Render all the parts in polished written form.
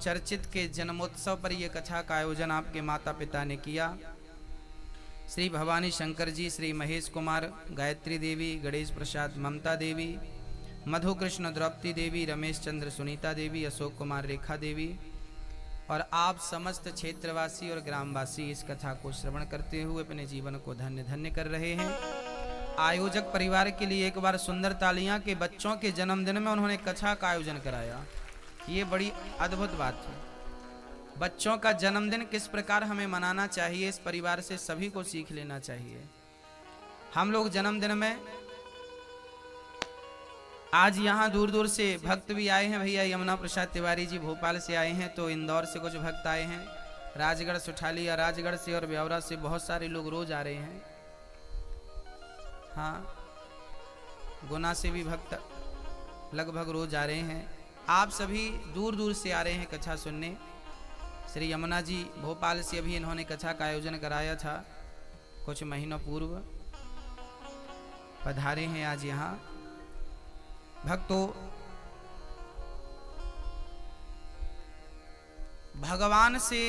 चर्चित के जन्मोत्सव पर यह कथा का आयोजन आपके माता पिता ने किया। श्री भवानी शंकर जी, श्री महेश कुमार, गायत्री देवी, गणेश प्रसाद ममता देवी, मधु कृष्ण द्रौपदी देवी, रमेश चंद्र सुनीता देवी, अशोक कुमार रेखा देवी और आप समस्त क्षेत्रवासी और ग्रामवासी इस कथा को श्रवण करते हुए अपने जीवन को धन्य धन्य कर रहे हैं। आयोजक परिवार के लिए एक बार सुंदर तालियां के बच्चों के जन्मदिन में उन्होंने कथा का आयोजन कराया। ये बड़ी अद्भुत बात है। बच्चों का जन्मदिन किस प्रकार हमें मनाना चाहिए, इस परिवार से सभी को सीख लेना चाहिए। हम लोग जन्मदिन में आज यहाँ दूर दूर से भक्त भी आए हैं। भैया यमुना प्रसाद तिवारी जी भोपाल से आए हैं, तो इंदौर से कुछ भक्त आए हैं, राजगढ़ सुठाली या राजगढ़ से और ब्यावरा से बहुत सारे लोग रोज आ रहे हैं। हाँ, गुना से भी भक्त लगभग रोज आ रहे हैं। आप सभी दूर दूर से आ रहे हैं कथा सुनने। श्री यमुना जी भोपाल से अभी इन्होंने कथा का आयोजन कराया था, कुछ महीनों पूर्व पधारे हैं आज यहाँ। भक्तों, भगवान से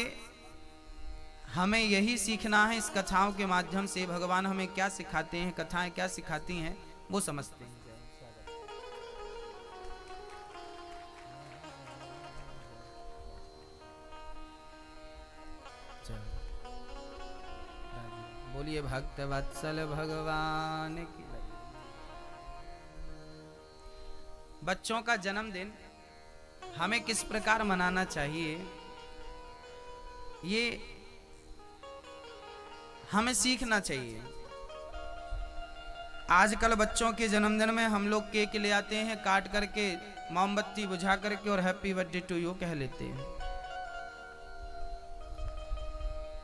हमें यही सीखना है। इस कथाओं के माध्यम से भगवान हमें क्या सिखाते हैं, कथाएं क्या सिखाती हैं, वो समझते हैं। बोलिए भक्त वत्सल भगवान की। बच्चों का जन्मदिन हमें किस प्रकार मनाना चाहिए, ये हमें सीखना चाहिए। आजकल बच्चों के जन्मदिन में हम लोग केक ले आते हैं, काट करके मोमबत्ती बुझा करके और हैप्पी बर्थडे टू यू कह लेते हैं।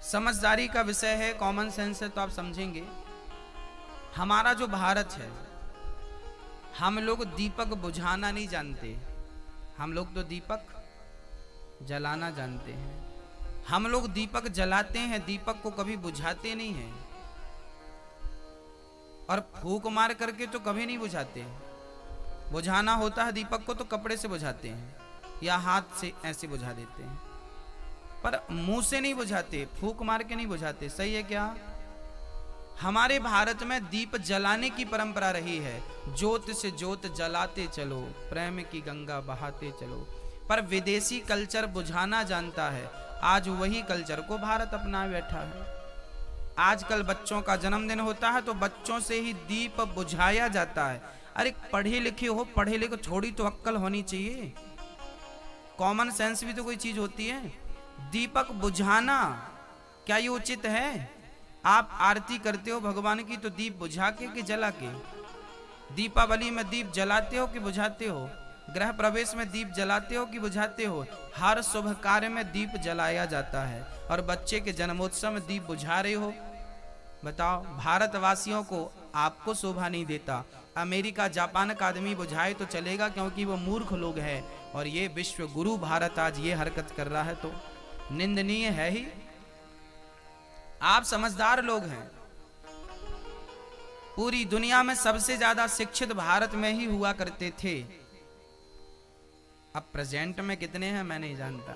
समझदारी का विषय है, कॉमन सेंस है, तो आप समझेंगे। हमारा जो भारत है, हम लोग दीपक बुझाना नहीं जानते, हम लोग तो दीपक जलाना जानते हैं। हम लोग दीपक जलाते हैं, दीपक को कभी बुझाते नहीं हैं, और फूंक मार करके तो कभी नहीं बुझाते। बुझाना होता है दीपक को तो कपड़े से बुझाते हैं या हाथ से ऐसे बुझा देते हैं, पर मुंह से नहीं बुझाते, फूंक मार के नहीं बुझाते। सही है क्या? हमारे भारत में दीप जलाने की परंपरा रही है। ज्योत से ज्योत जलाते चलो, प्रेम की गंगा बहाते चलो। पर विदेशी कल्चर बुझाना जानता है, आज वही कल्चर को भारत अपना बैठा है। आजकल बच्चों का जन्मदिन होता है तो बच्चों से ही दीप बुझाया जाता है। अरे पढ़े लिखे हो, पढ़े लिखे, थोड़ी तो अक्ल होनी चाहिए, कॉमन सेंस भी तो कोई चीज होती है। दीपक बुझाना क्या ये उचित है? आप आरती करते हो भगवान की तो दीप बुझा के कि जला के? दीपावली में दीप जलाते हो कि बुझाते हो? गृह प्रवेश में दीप जलाते हो कि बुझाते हो? हर शुभ कार्य में दीप जलाया जाता है, और बच्चे के जन्मोत्सव में दीप बुझा रहे हो। बताओ, भारतवासियों को आपको शोभा नहीं देता। अमेरिका जापान का आदमी बुझाए तो चलेगा, क्योंकि वो मूर्ख लोग हैं, और ये विश्व गुरु भारत आज ये हरकत कर रहा है तो निंदनीय है ही। आप समझदार लोग हैं। पूरी दुनिया में सबसे ज्यादा शिक्षित भारत में ही हुआ करते थे। अब प्रेजेंट में कितने हैं मैं नहीं जानता।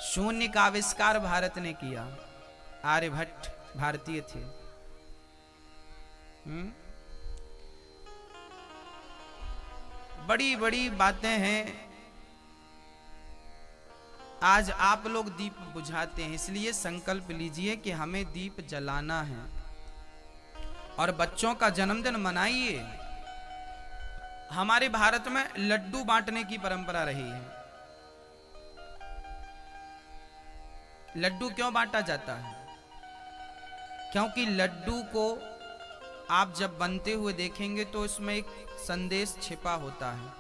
शून्य का आविष्कार भारत ने किया, आर्यभट्ट भारतीय थे। बड़ी बड़ी बातें हैं। आज आप लोग दीप बुझाते हैं, इसलिए संकल्प लीजिए कि हमें दीप जलाना है और बच्चों का जन्मदिन मनाइए। हमारे भारत में लड्डू बांटने की परंपरा रही है। लड्डू क्यों बांटा जाता है? क्योंकि लड्डू को आप जब बनते हुए देखेंगे तो इसमें एक संदेश छिपा होता है।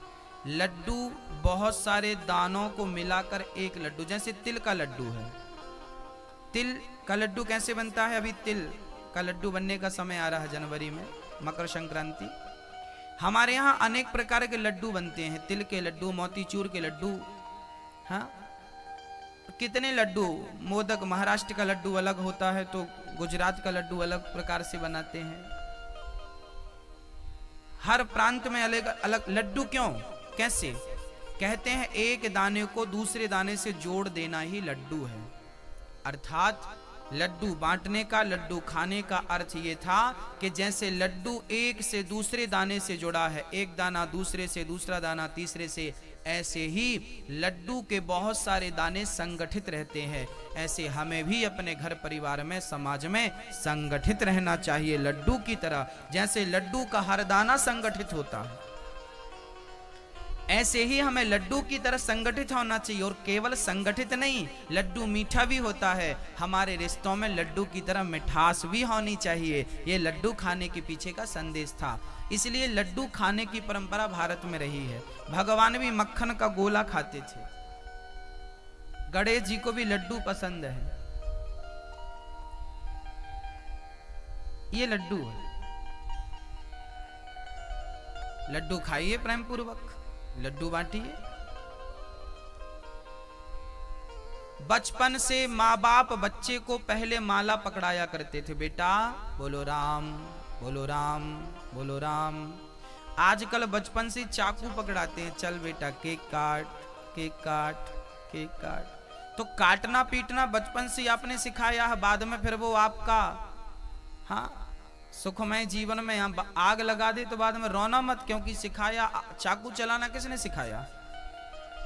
लड्डू बहुत सारे दानों को मिलाकर एक लड्डू, जैसे तिल का लड्डू है। तिल का लड्डू कैसे बनता है? अभी तिल का लड्डू बनने का समय आ रहा है जनवरी में, मकर संक्रांति। हमारे यहाँ अनेक प्रकार के लड्डू बनते हैं, तिल के लड्डू, मोतीचूर के लड्डू, हाँ कितने लड्डू। मोदक, महाराष्ट्र का लड्डू अलग होता है तो गुजरात का लड्डू अलग प्रकार से बनाते हैं। हर प्रांत में अलग अलग लड्डू। क्यों, कैसे? कहते हैं एक दाने को दूसरे दाने से जोड़ देना ही लड्डू है। अर्थात लड्डू बांटने का, लड्डू खाने का अर्थ ये था कि जैसे लड्डू एक से दूसरे दाने से जुड़ा है, एक दाना दूसरे से, दूसरा दाना तीसरे से, ऐसे ही लड्डू के बहुत सारे दाने संगठित रहते हैं। ऐसे हमें भी अपने घर परिवार में, समाज में संगठित रहना चाहिए लड्डू की तरह। जैसे लड्डू का हर दाना संगठित होता है, ऐसे ही हमें लड्डू की तरह संगठित होना चाहिए। और केवल संगठित नहीं, लड्डू मीठा भी होता है। हमारे रिश्तों में लड्डू की तरह मिठास भी होनी चाहिए। ये लड्डू खाने के पीछे का संदेश था। इसलिए लड्डू खाने की परंपरा भारत में रही है। भगवान भी मक्खन का गोला खाते थे। गणेश जी को भी लड्डू पसंद है। ये लड्डू है। लड्डू खाइए प्रेम पूर्वक, लड्डू बांटिए। बचपन से माँ बाप बच्चे को पहले माला पकड़ाया करते थे। बेटा बोलो राम, बोलो राम, बोलो राम। आजकल बचपन से चाकू पकड़ाते हैं। चल बेटा केक काट, केक काट, केक काट। तो काटना पीटना बचपन से आपने सिखाया है, बाद में फिर वो आपका सुखमय जीवन में आग लगा दे तो बाद में रोना मत, क्योंकि सिखाया। चाकू चलाना किसने सिखाया?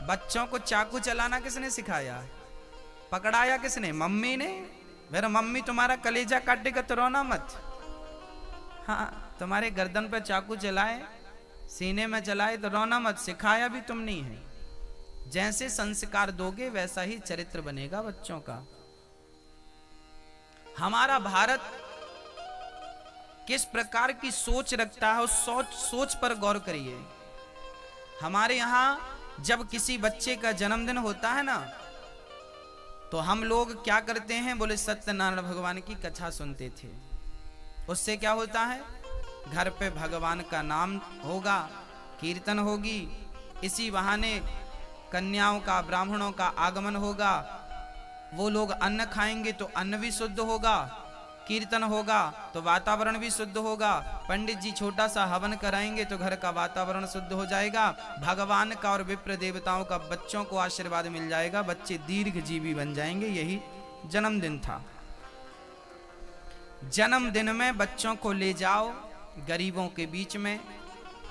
बच्चों को चाकू चलाना किसने सिखाया? पकड़ाया किसने? मम्मी ने। मेरा मम्मी तुम्हारा कलेजा काटेगा तो रोना मत। तुम्हारे गर्दन पर चाकू चलाए, सीने में चलाए तो रोना मत। सिखाया भी तुम नहीं है। जैसे संस्कार दोगे वैसा ही चरित्र बनेगा बच्चों का। हमारा भारत किस प्रकार की सोच रखता है, उस सोच पर गौर करिए। हमारे यहां जब किसी बच्चे का जन्मदिन होता है ना, तो हम लोग क्या करते हैं? बोले सत्यनारायण भगवान की कथा सुनते थे। उससे क्या होता है? घर पे भगवान का नाम होगा, कीर्तन होगी, इसी बहाने कन्याओं का, ब्राह्मणों का आगमन होगा। वो लोग अन्न खाएंगे तो अन्न भी शुद्ध होगा, कीर्तन होगा तो वातावरण भी शुद्ध होगा। पंडित जी छोटा सा हवन कराएंगे तो घर का वातावरण शुद्ध हो जाएगा। भगवान का और विप्र देवताओं का बच्चों को आशीर्वाद मिल जाएगा, बच्चे दीर्घजीवी बन जाएंगे। यही जन्मदिन था। जन्मदिन में बच्चों को ले जाओ गरीबों के बीच में।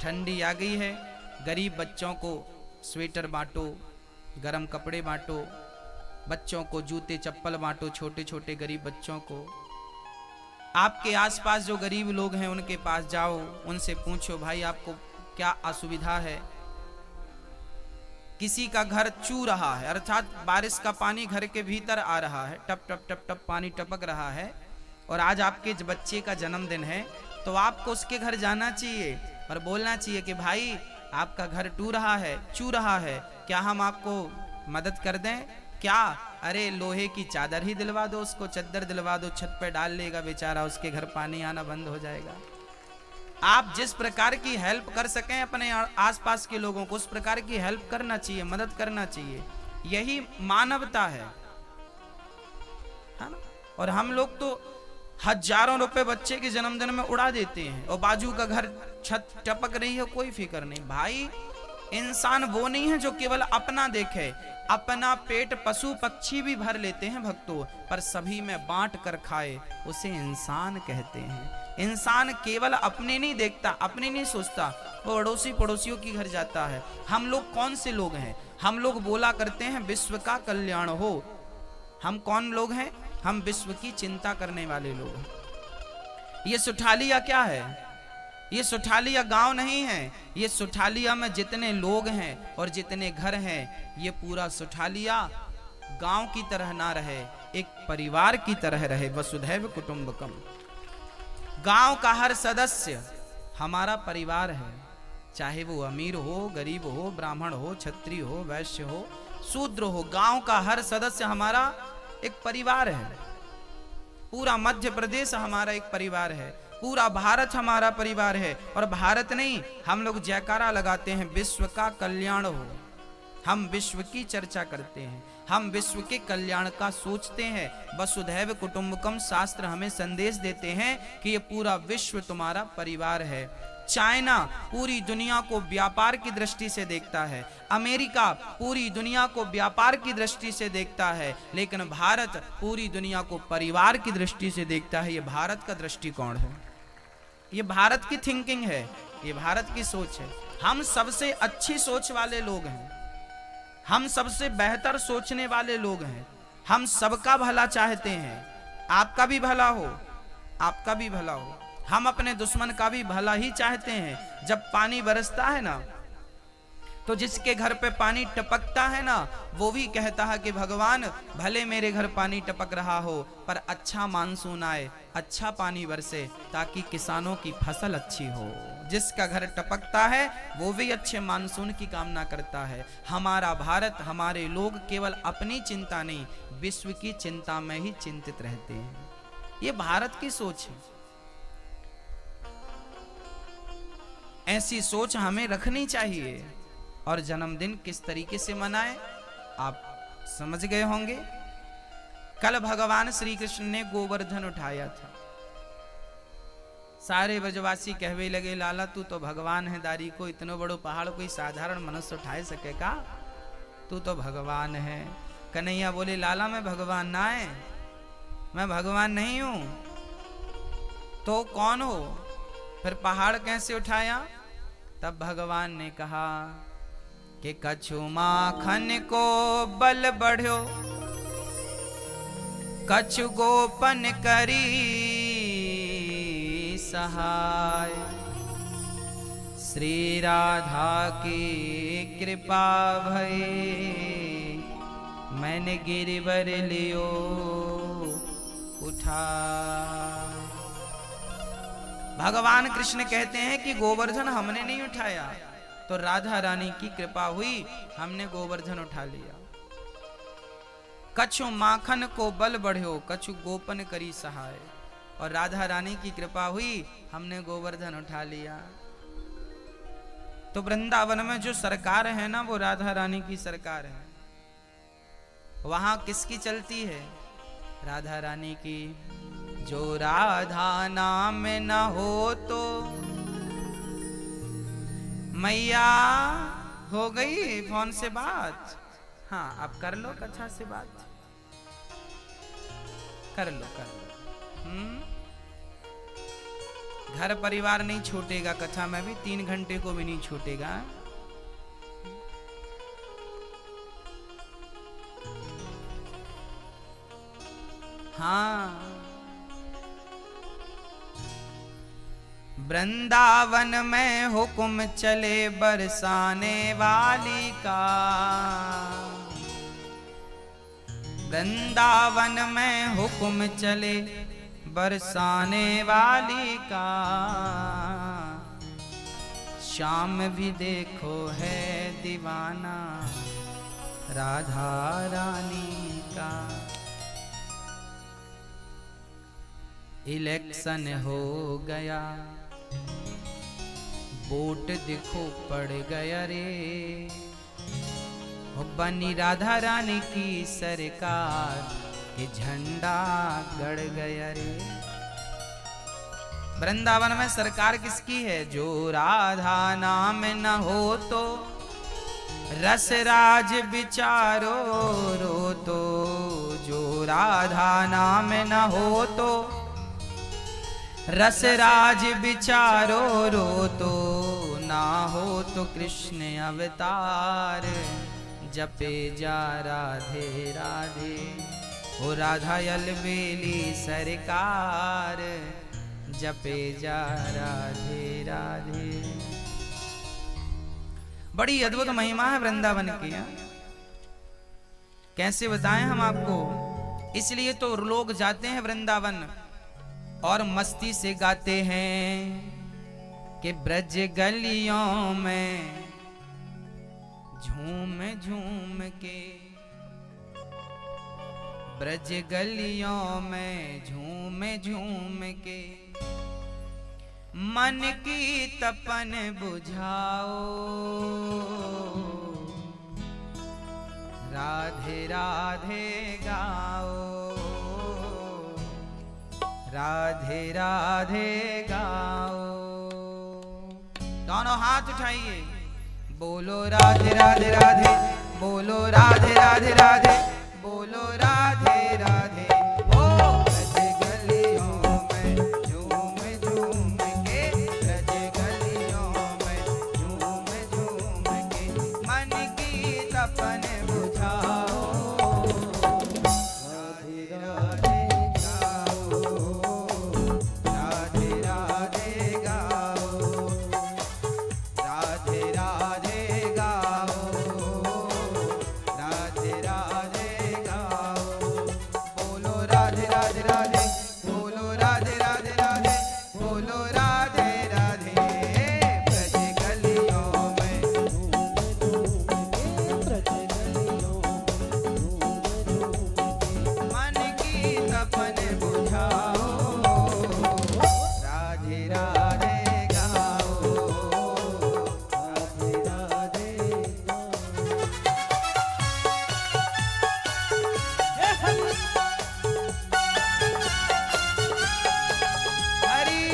ठंडी आ गई है, गरीब बच्चों को स्वेटर बांटो, गरम कपड़े बांटो, बच्चों को जूते चप्पल बांटो, छोटे छोटे गरीब बच्चों को। आपके आसपास जो गरीब लोग हैं उनके पास जाओ, उनसे पूछो भाई आपको क्या असुविधा है। किसी का घर चू रहा है, अर्थात बारिश का पानी घर के भीतर आ रहा है, टप टप टप टप पानी टपक रहा है, और आज आपके बच्चे का जन्मदिन है, तो आपको उसके घर जाना चाहिए और बोलना चाहिए कि भाई आपका घर टू रहा है, चू रहा है, क्या हम आपको मदद कर दें क्या? अरे लोहे की चादर ही दिलवा दो उसको, चद्दर दिलवा दो, छत पे डाल लेगा बेचारा, उसके घर पानी आना बंद हो जाएगा। आप जिस प्रकार की हेल्प कर सकें अपने आसपास के लोगों को, उस प्रकार की हेल्प करना चाहिए, मदद करना चाहिए। यही मानवता है ना? और हम लोग तो हजारों रुपए बच्चे के जन्मदिन में उड़ा देते हैं, और बाजू का घर छत टपक रही है, कोई फिक्र नहीं। भाई इंसान वो नहीं है जो केवल अपना देखे। अपना पेट पशु पक्षी भी भर लेते हैं भक्तों, पर सभी में बांट कर खाए उसे इंसान कहते हैं। इंसान केवल अपने नहीं देखता, अपने नहीं सोचता, वो अड़ोसी पड़ोसियों की घर जाता है। हम लोग कौन से लोग हैं? हम लोग बोला करते हैं विश्व का कल्याण हो। हम कौन लोग हैं? हम विश्व की चिंता करने वाले लोग हैं। ये सुठालिया क्या है? ये सुठालिया गांव नहीं है। ये सुठालिया में जितने लोग हैं और जितने घर हैं, ये पूरा सुठालिया गांव की तरह ना रहे, एक परिवार की तरह रहे। वसुधैव कुटुंबकम। गांव का हर सदस्य हमारा परिवार है, चाहे वो अमीर हो, गरीब हो, ब्राह्मण हो, क्षत्रिय हो, वैश्य हो, शूद्र हो। गांव का हर सदस्य हमारा एक परिवार है। पूरा मध्य प्रदेश हमारा एक परिवार है, पूरा भारत हमारा परिवार है। और भारत नहीं, हम लोग जयकारा लगाते हैं विश्व का कल्याण हो। हम विश्व की चर्चा करते हैं, हम विश्व के कल्याण का सोचते हैं। वसुधैव कुटुंबकम शास्त्र हमें संदेश देते हैं कि ये पूरा विश्व तुम्हारा परिवार है। चाइना पूरी दुनिया को व्यापार की दृष्टि से देखता है, अमेरिका पूरी दुनिया को व्यापार की दृष्टि से देखता है, लेकिन भारत पूरी दुनिया को परिवार की दृष्टि से देखता है। ये भारत का दृष्टिकोण है, ये भारत की थिंकिंग है, ये भारत की सोच है। हम सबसे अच्छी सोच वाले लोग हैं, हम सबसे बेहतर सोचने वाले लोग हैं, हम सबका भला चाहते हैं, आपका भी भला हो, आपका भी भला हो। हम अपने दुश्मन का भी भला ही चाहते हैं। जब पानी बरसता है ना, तो जिसके घर पे पानी टपकता है ना, वो भी कहता है कि भगवान भले मेरे घर पानी टपक रहा हो, पर अच्छा मानसून आए, अच्छा पानी बरसे, ताकि किसानों की फसल अच्छी हो। जिसका घर टपकता है वो भी अच्छे मानसून की कामना करता है। हमारा भारत, हमारे लोग केवल अपनी चिंता नहीं, विश्व की चिंता में ही चिंतित रहते हैं। ये भारत की सोच है। ऐसी सोच हमें रखनी चाहिए। और जन्मदिन किस तरीके से मनाएं आप समझ गए होंगे। कल भगवान श्री कृष्ण ने गोवर्धन उठाया था। सारे ब्रजवासी कहवे लगे, लाला तू तो भगवान है, दारी को इतनो बड़ो पहाड़ कोई साधारण मनुष्य उठाए सके का? तू तो भगवान है। कन्हैया बोले, लाला मैं भगवान ना है, मैं भगवान नहीं हूं। तो कौन हो? फिर पहाड़ कैसे उठाया? तब भगवान ने कहा कि कछु माखन को बल बढ़्यो, कछु गोपन करी सहाय। श्री राधा की कृपा भई, मैंने गिरिवर लियो उठा। भगवान कृष्ण कहते हैं कि गोवर्धन हमने नहीं उठाया, तो राधा रानी की कृपा हुई, हमने गोवर्धन उठा लिया। कछु माखन को बल बढ़्यो, कछु गोपन करी सहाय। और राधा रानी की कृपा हुई, हमने गोवर्धन उठा लिया। तो वृंदावन में जो सरकार है ना, वो राधा रानी की सरकार है। वहां किसकी चलती है? राधा रानी की। जो राधा नाम न हो तो मैया हो गई फोन से बात। हाँ, अब कर लो कथा से बात, कर लो कर लो। घर परिवार नहीं छूटेगा, कथा में भी 3 घंटे को भी नहीं छूटेगा। हाँ, वृंदावन में हुक्म चले बरसाने वाली का। वृंदावन में हुक्म चले बरसाने वाली का। श्याम भी देखो है दीवाना राधा रानी का। इलेक्शन हो गया, वोट दिखो पड़ गया रे, बनी राधा रानी की सरकार के झंडा गड़ गया रे। वृंदावन में सरकार किसकी है? जो राधा नाम न हो तो रस राज विचारो रो तो। जो राधा नाम न हो तो रस राज विचारो रो तो। ना हो तो कृष्ण अवतार जपे जा राधे राधे। ओ राधा अलबेली सरकार जपे जा राधे राधे। बड़ी अद्भुत महिमा है वृंदावन की। कैसे बताएं हम आपको। इसलिए तो लोग जाते हैं वृंदावन और मस्ती से गाते हैं कि ब्रज गलियों में झूम झूम के। ब्रज गलियों में झूम झूम के मन की तपन बुझाओ। राधे राधे गाओ, राधे राधे गाओ। दोनों हाथ उठाइए, बोलो राधे राधे राधे, बोलो राधे राधे राधे, बोलो राधे राधे। ओ ब्रज गलियों में झूम झूम के, ब्रज गलियों में झूम झूम के, मन की तपन बुझाओ, राधे राधे गाओ, राधे राधे गाओ, राधे राधे गाओ, राधे राधे गाओ, बोलो राधे राधे राधे, बोलो राधे राधे राधे, बोलो राधे राधे। ब्रज गलियों में मन की तपन बुझाओ, राधे राधे गाओ, राधे राधे हरि।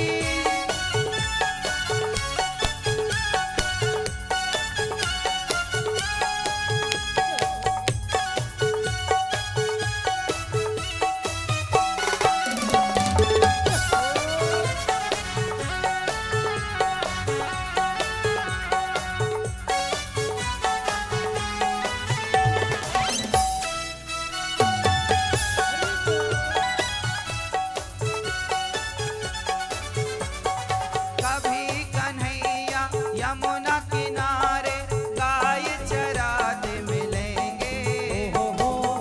कभी कन्हैया यमुना किनारे गाय चराते मिलेंगे,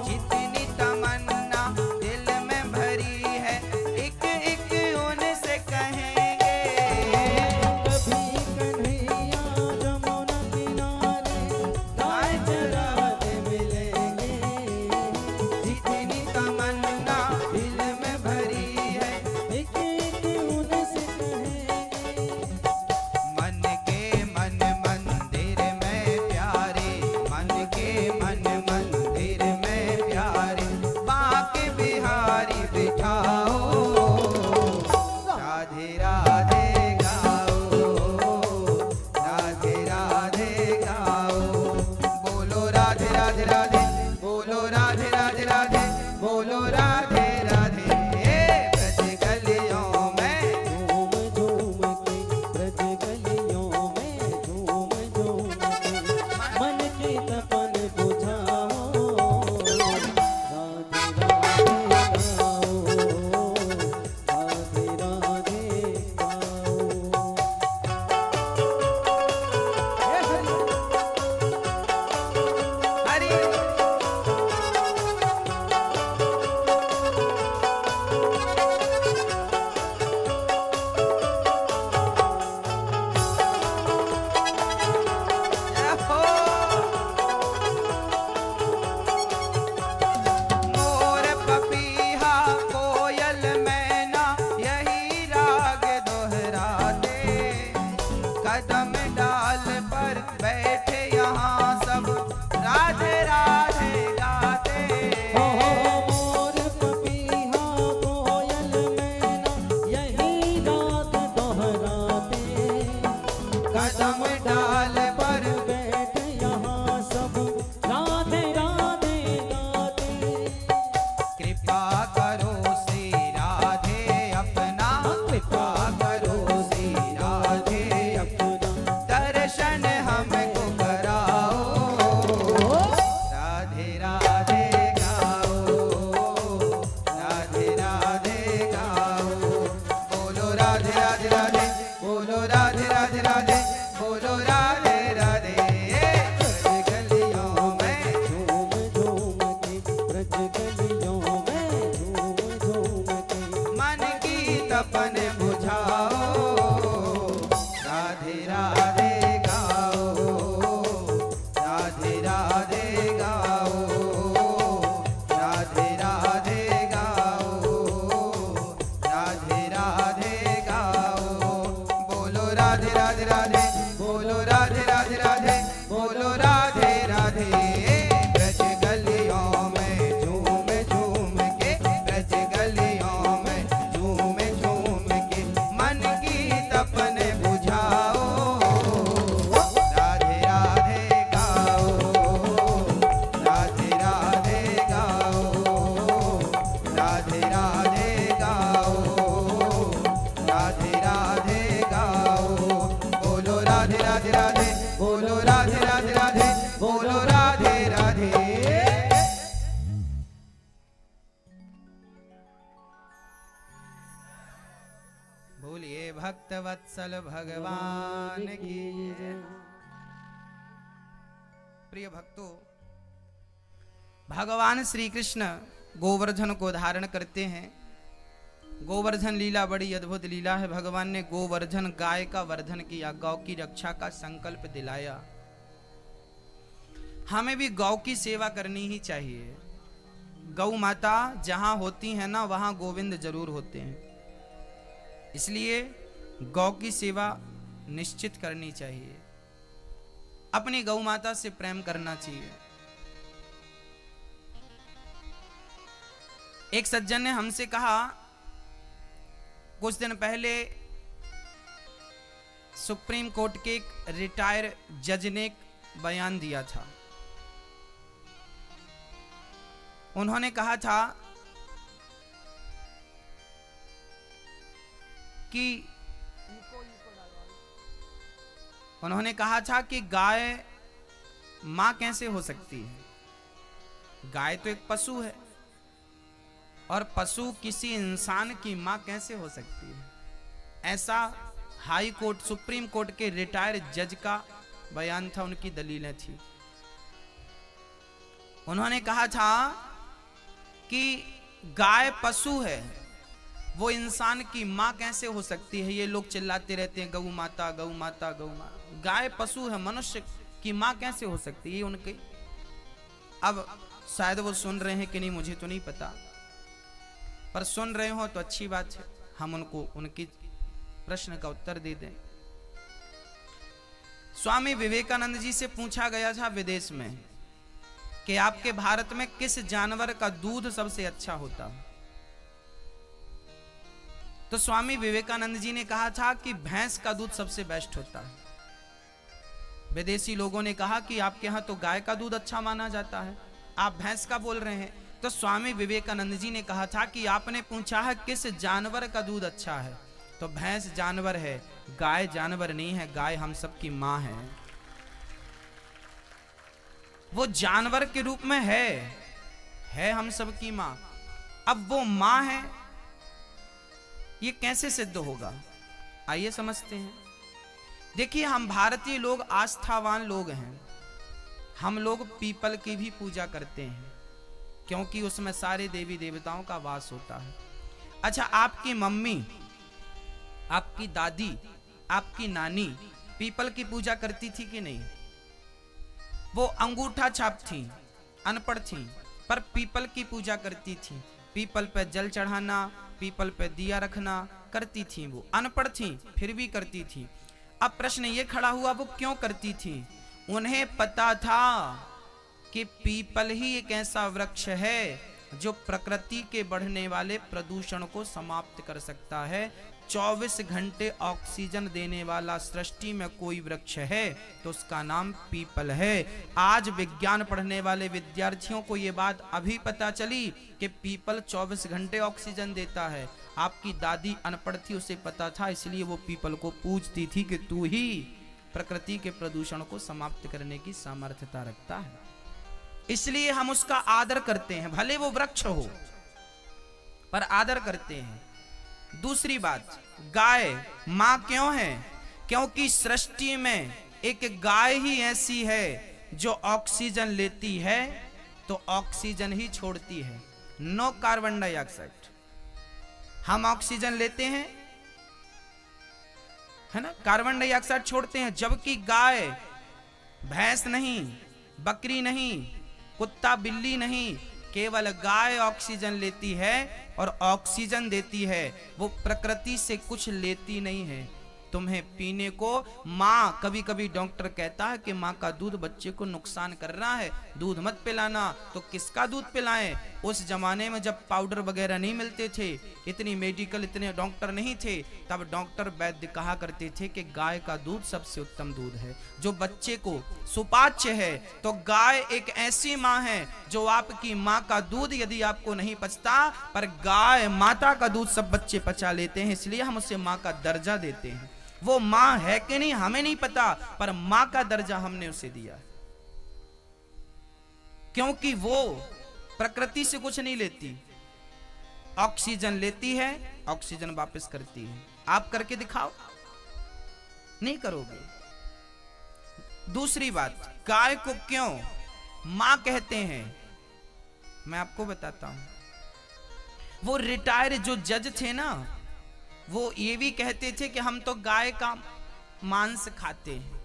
जितनी तमन्ना दिल में भरी है एक एक उनसे कहेंगे। कभी कन्हैया जमुना किनारे गाय चराते मिलेंगे, जितनी तमन्ना दिल में भरी है एक एक उनसे कहेंगे। मन के मन मंदिर में प्यारे, मन के मन मंदिर में प्यारे, बाके बिहारी बिठाओ, राधे राधे गाओ, राधे राधे गाओ, बोलो राधे राधे राधे, बोलो राधे राधे राधे, बोलो राधे राधे। ब्रज गलियों में झूम झूम के, ब्रज गलियों में झूम झूम के, मन की तपन बुझाओ, राधे राधे गाओ, राधे राधे गाओ। हरि। हो मोर पपीहा कोयल मैना यही राग दोहराते, कदम डाल पर बैठे यहाँ सब राधे राधे गाते। मोर पपीहा कोयल मैना यही राग दोहराते, कदम डाल पर बैठ यहाँ सब राधे राधे गाते। कृपा करो श्री राधे अपना, कृपा करो श्री राधे अपना, दर्शन हमको कराओ, राधे राधे गाओ, राधे राधे गाओ, बोलो राधे राधे राधे, बोलो राधे राधे राधे, बोलो राधे राधे। ब्रज गलियों में झूम झूम के, ब्रज गलियों में झूम झूम के, मन की तपन बुझाओ, राधे राधे गाओ, राधे राधे गाओ, राधे राधे गाओ, राधे राधे गाओ, बोलो राधे राधे राधे, बोलो राधे राधे राधे, बोलो राधे राधे। ब्रज गलियों में झूम झूम के, ब्रज गलियों में झूम झूम के, मन की तपन बुझाओ, भक्त वत्सल भगवान की जय। प्रिय भक्तों, भगवान श्री कृष्ण गोवर्धन को धारण करते हैं। गोवर्धन लीला बड़ी अद्भुत लीला है। भगवान ने गोवर्धन गाय का वर्धन किया, गौ की रक्षा का संकल्प दिलाया। हमें भी गौ की सेवा करनी ही चाहिए। गौ माता जहां होती है ना, वहां गोविंद जरूर होते हैं। इसलिए गौ की सेवा निश्चित करनी चाहिए। अपनी गौ माता से प्रेम करना चाहिए। एक सज्जन ने हमसे कहा, कुछ दिन पहले सुप्रीम कोर्ट के एक रिटायर जज ने एक बयान दिया था। उन्होंने कहा था कि गाय मां कैसे हो सकती है। गाय तो एक पशु है और पशु किसी इंसान की मां कैसे हो सकती है। ऐसा हाई कोर्ट, सुप्रीम कोर्ट के रिटायर्ड जज का बयान था, उनकी दलीलें थी। उन्होंने कहा था कि गाय पशु है, वो इंसान की मां कैसे हो सकती है। ये लोग चिल्लाते रहते हैं गौ माता गौ माता गौ माता। गाय पशु है, मनुष्य की मां कैसे हो सकती है, ये उनके। अब शायद वो सुन रहे हैं कि नहीं मुझे तो नहीं पता, पर सुन रहे हो तो अच्छी बात है। हम उनको उनकी प्रश्न का उत्तर दे दें। स्वामी विवेकानंद जी से पूछा गया था विदेश में कि आपके भारत में किस जानवर का दूध सबसे अच्छा होता। तो स्वामी विवेकानंद जी ने कहा था कि भैंस का दूध सबसे बेस्ट होता है। विदेशी लोगों ने कहा कि आपके यहां तो गाय का दूध अच्छा माना जाता है, आप भैंस का बोल रहे हैं। तो स्वामी विवेकानंद जी ने कहा था कि आपने पूछा है किस जानवर का दूध अच्छा है, तो भैंस जानवर है, गाय जानवर नहीं है। गाय हम सब की मां है, वो जानवर के रूप में है हम सब की मां। अब वो मां है, ये कैसे सिद्ध होगा, आइए समझते हैं। देखिए, हम भारतीय लोग आस्थावान लोग हैं। हम लोग पीपल की भी पूजा करते हैं क्योंकि उसमें सारे देवी देवताओं का वास होता है। अच्छा, आपकी मम्मी, आपकी दादी, आपकी नानी पीपल की पूजा करती थी कि नहीं? वो अंगूठा छाप थी, अनपढ़ थी, पर पीपल की पूजा करती थी। पीपल पे जल चढ़ाना, पीपल पे दिया रखना करती थी। वो अनपढ़ थी फिर भी करती थी। अब प्रश्न ये खड़ा हुआ, वो क्यों करती थी? उन्हें पता था कि पीपल ही एक ऐसा वृक्ष है जो प्रकृति के बढ़ने वाले प्रदूषण को समाप्त कर सकता है। 24 घंटे ऑक्सीजन देने वाला सृष्टि में कोई वृक्ष है तो उसका नाम पीपल है। आज विज्ञान पढ़ने वाले विद्यार्थियों को ये बात अभी पता चली कि पीपल 24 घंटे ऑक्सीजन देता है। आपकी दादी अनपढ़ थी, उसे पता था, इसलिए वो पीपल को पूजती थी कि तू ही प्रकृति के प्रदूषण को समाप्त करने की सामर्थ्यता रखता है। इसलिए हम उसका आदर करते हैं, भले वो वृक्ष हो पर आदर करते हैं। दूसरी बात, गाय मां क्यों है? क्योंकि सृष्टि में एक गाय ही ऐसी है जो ऑक्सीजन लेती है तो ऑक्सीजन ही छोड़ती है, नो कार्बन डाइऑक्साइड। हम ऑक्सीजन लेते हैं, है ना, कार्बन डाइऑक्साइड छोड़ते हैं। जबकि गाय, भैंस नहीं, बकरी नहीं, कुत्ता बिल्ली नहीं, केवल गाय ऑक्सीजन लेती है और ऑक्सीजन देती है। वो प्रकृति से कुछ लेती नहीं है। तुम्हें पीने को माँ, कभी कभी डॉक्टर कहता है कि माँ का दूध बच्चे को नुकसान कर रहा है, दूध मत पिलाना, तो किसका दूध पिलाएं? उस जमाने में जब पाउडर वगैरह नहीं मिलते थे, इतनी मेडिकल, इतने डॉक्टर नहीं थे, तब डॉक्टर वैद्य कहा करते थे कि गाय का दूध सबसे उत्तम दूध है जो बच्चे को सुपाच्य है। तो गाय एक ऐसी माँ है जो आपकी माँ का दूध यदि आपको नहीं पचता, पर गाय माता का दूध सब बच्चे पचा लेते हैं, इसलिए हम उसे माँ का दर्जा देते हैं। वो मां है कि नहीं हमें नहीं पता, पर मां का दर्जा हमने उसे दिया, क्योंकि वो प्रकृति से कुछ नहीं लेती। ऑक्सीजन लेती है, ऑक्सीजन वापस करती है। आप करके दिखाओ, नहीं करोगे। दूसरी बात, गाय को क्यों मां कहते हैं, मैं आपको बताता हूं। वो रिटायर जो जज थे ना, वो ये भी कहते थे कि हम तो गाय का मांस खाते हैं।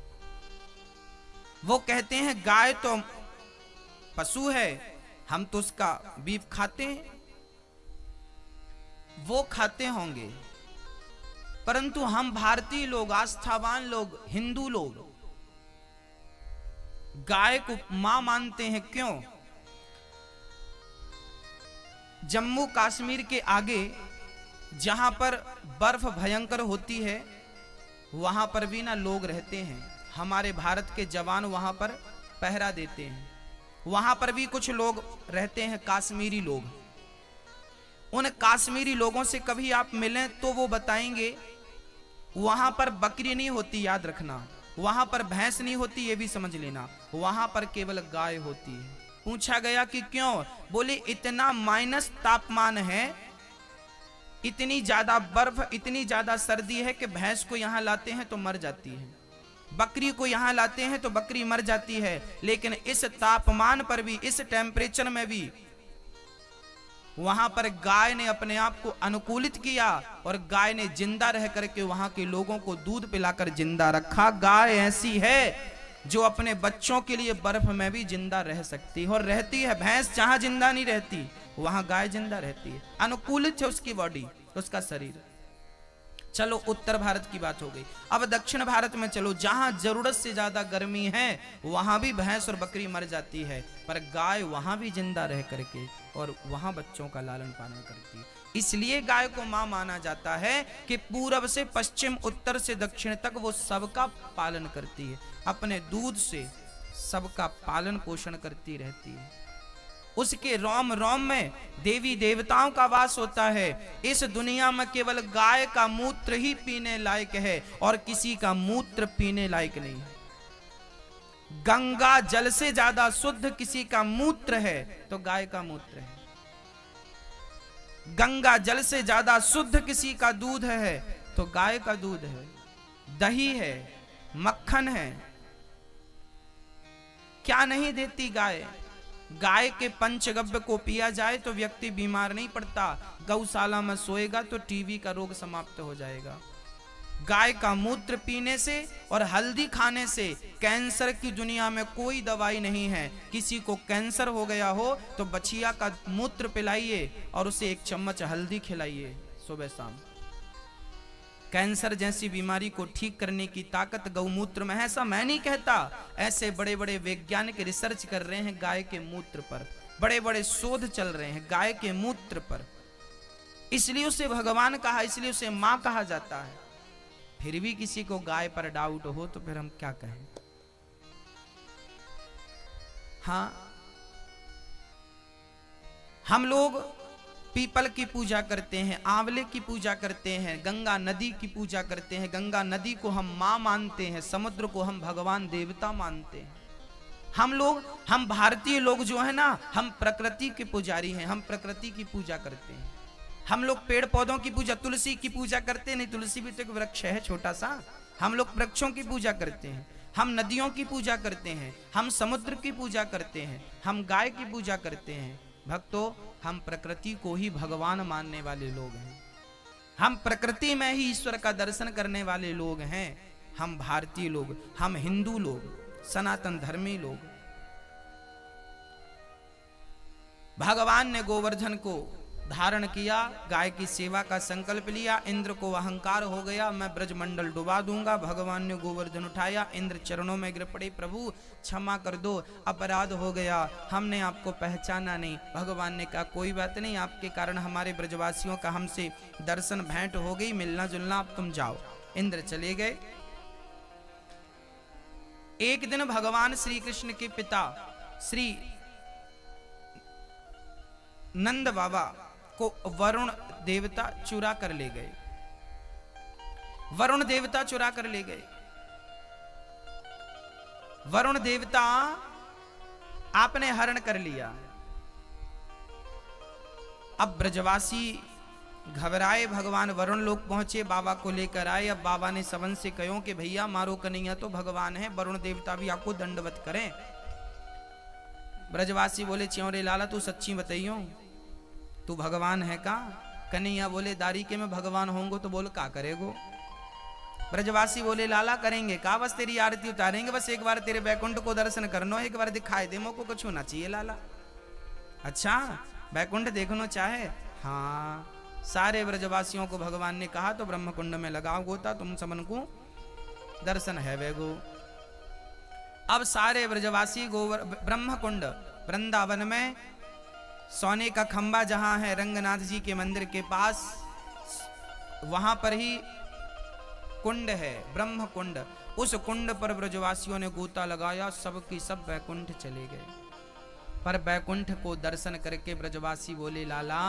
वो कहते हैं गाय तो पशु है, हम तो उसका बीफ खाते हैं। वो खाते होंगे, परंतु हम भारतीय लोग, आस्थावान लोग, हिंदू लोग गाय को मां मानते हैं। क्यों? जम्मू कश्मीर के आगे जहां पर बर्फ भयंकर होती है, वहां पर भी ना लोग रहते हैं। हमारे भारत के जवान वहां पर पहरा देते हैं। वहां पर भी कुछ लोग रहते हैं, कश्मीरी लोग। उन कश्मीरी लोगों से कभी आप मिलें तो वो बताएंगे वहां पर बकरी नहीं होती, याद रखना। वहां पर भैंस नहीं होती, ये भी समझ लेना। वहां पर केवल गाय होती है। पूछा गया कि क्यों? बोले इतना माइनस तापमान है, इतनी ज्यादा बर्फ, इतनी ज्यादा सर्दी है कि भैंस को यहां लाते हैं तो मर जाती है, बकरी को यहां लाते हैं तो बकरी मर जाती है। लेकिन इस तापमान पर भी, इस टेम्परेचर में भी वहां पर गाय ने अपने आप को अनुकूलित किया और गाय ने जिंदा रह करके वहां के लोगों को दूध पिलाकर जिंदा रखा। गाय ऐसी है जो अपने बच्चों के लिए बर्फ में भी जिंदा रह सकती है और रहती है। भैंस जहां जिंदा नहीं रहती, वहां गाय जिंदा रहती है। अनुकूलित है उसकी बॉडी, उसका शरीर। चलो उत्तर भारत की बात हो गई। अब दक्षिण भारत में चलो, जहां जरूरत से ज्यादा गर्मी है वहां भी भैंस और बकरी मर जाती है, पर गाय वहां भी जिंदा रह करके और वहां बच्चों का लालन पालन करती है। इसलिए गाय को मां माना जाता है कि पूरब से पश्चिम, उत्तर से दक्षिण तक वो सबका पालन करती है, अपने दूध से सबका पालन पोषण करती रहती है। उसके रोम रोम में देवी देवताओं का वास होता है। इस दुनिया में केवल गाय का मूत्र ही पीने लायक है और किसी का मूत्र पीने लायक नहीं है। गंगा जल से ज्यादा शुद्ध किसी का मूत्र है तो गाय का मूत्र है। गंगा जल से ज्यादा शुद्ध किसी का दूध है तो गाय का दूध है। दही है, मक्खन है, क्या नहीं देती गाय। गाय के पंचगव्य को पिया जाए तो व्यक्ति बीमार नहीं पड़ता। गौशाला में सोएगा तो टीबी का रोग समाप्त हो जाएगा। गाय का मूत्र पीने से और हल्दी खाने से कैंसर की दुनिया में कोई दवाई नहीं है। किसी को कैंसर हो गया हो तो बछिया का मूत्र पिलाइए और उसे 1 चम्मच हल्दी खिलाइए सुबह शाम। कैंसर जैसी बीमारी को ठीक करने की ताकत गौमूत्र में है। ऐसा मैं नहीं कहता, ऐसे बड़े बड़े वैज्ञानिक रिसर्च कर रहे हैं गाय के मूत्र पर, बड़े बड़े शोध चल रहे हैं गाय के मूत्र पर। इसलिए उसे भगवान कहा, इसलिए उसे मां कहा जाता है। फिर भी किसी को गाय पर डाउट हो तो फिर हम क्या कहें। हाँ, हम लोग पीपल की पूजा करते हैं, आंवले की पूजा करते हैं, गंगा नदी की पूजा करते हैं। गंगा नदी को हम मां मानते हैं, समुद्र को हम भगवान देवता मानते हैं। हम भारतीय लोग जो है ना, हम प्रकृति के पुजारी हैं। हम प्रकृति की पूजा करते हैं। हम लोग पेड़ पौधों की पूजा, तुलसी की पूजा करते नहीं। तुलसी भी तो एक वृक्ष है छोटा सा। हम लोग वृक्षों की पूजा करते हैं। हम नदियों की पूजा करते हैं। हम समुद्र की पूजा करते हैं। हम गाय की पूजा करते हैं। भक्तों, हम प्रकृति को ही भगवान मानने वाले लोग हैं। हम प्रकृति में ही ईश्वर का दर्शन करने वाले लोग हैं। हम भारतीय लोग, हम हिंदू लोग, सनातन धर्मी लोग। भगवान ने गोवर्धन को धारण किया, गाय की सेवा का संकल्प लिया। इंद्र को अहंकार हो गया, मैं ब्रजमंडल डुबा दूंगा। भगवान ने गोवर्धन उठाया, इंद्र चरणों में गिर पड़े, प्रभु क्षमा कर दो, अपराध हो गया, हमने आपको पहचाना नहीं। भगवान ने कहा कोई बात नहीं, आपके कारण हमारे ब्रजवासियों का हमसे दर्शन भेंट हो गई, मिलना जुलना, अब तुम जाओ। इंद्र चले गए। एक दिन भगवान श्री कृष्ण के पिता श्री नंद बाबा को वरुण देवता चुरा कर ले गए। वरुण देवता चुरा कर ले गए। वरुण देवता आपने हरण कर लिया। अब ब्रजवासी घबराए, भगवान वरुण लोक पहुंचे, बाबा को लेकर आए। अब बाबा ने सबन से कहो कि भैया मारो कन्हैया तो भगवान है, वरुण देवता भी आपको दंडवत करें। ब्रजवासी बोले च्योरे लाला तू सच्ची बताइयो, तू भगवान है का? कन्हैया बोले दारी के मैं भगवान होंगो तो बोल का करेगो? ब्रजवासी बोले लाला करेंगे का, बस तेरी आरती उतारेंगे, बस एक बार तेरे बैकुंठ को दर्शन करनो, एक बार दिखाई दे, मोको कुछ होना चाहिए लाला। अच्छा बैकुंठ देखनो चाहे? हाँ। सारे ब्रजवासियों को भगवान ने कहा तो ब्रह्म कुंड में लगाओ गोता, तुम सबन को दर्शन है वेगो। अब सारे ब्रजवासी ब्रह्म कुंड वृंदावन में सोने का खंबा जहां है रंगनाथ जी के मंदिर के पास, वहां पर ही कुंड है ब्रह्म कुंड। उस कुंड पर ब्रजवासियों ने गोता लगाया, सबकी सब बैकुंठ चले गए। पर बैकुंठ को दर्शन करके ब्रजवासी बोले लाला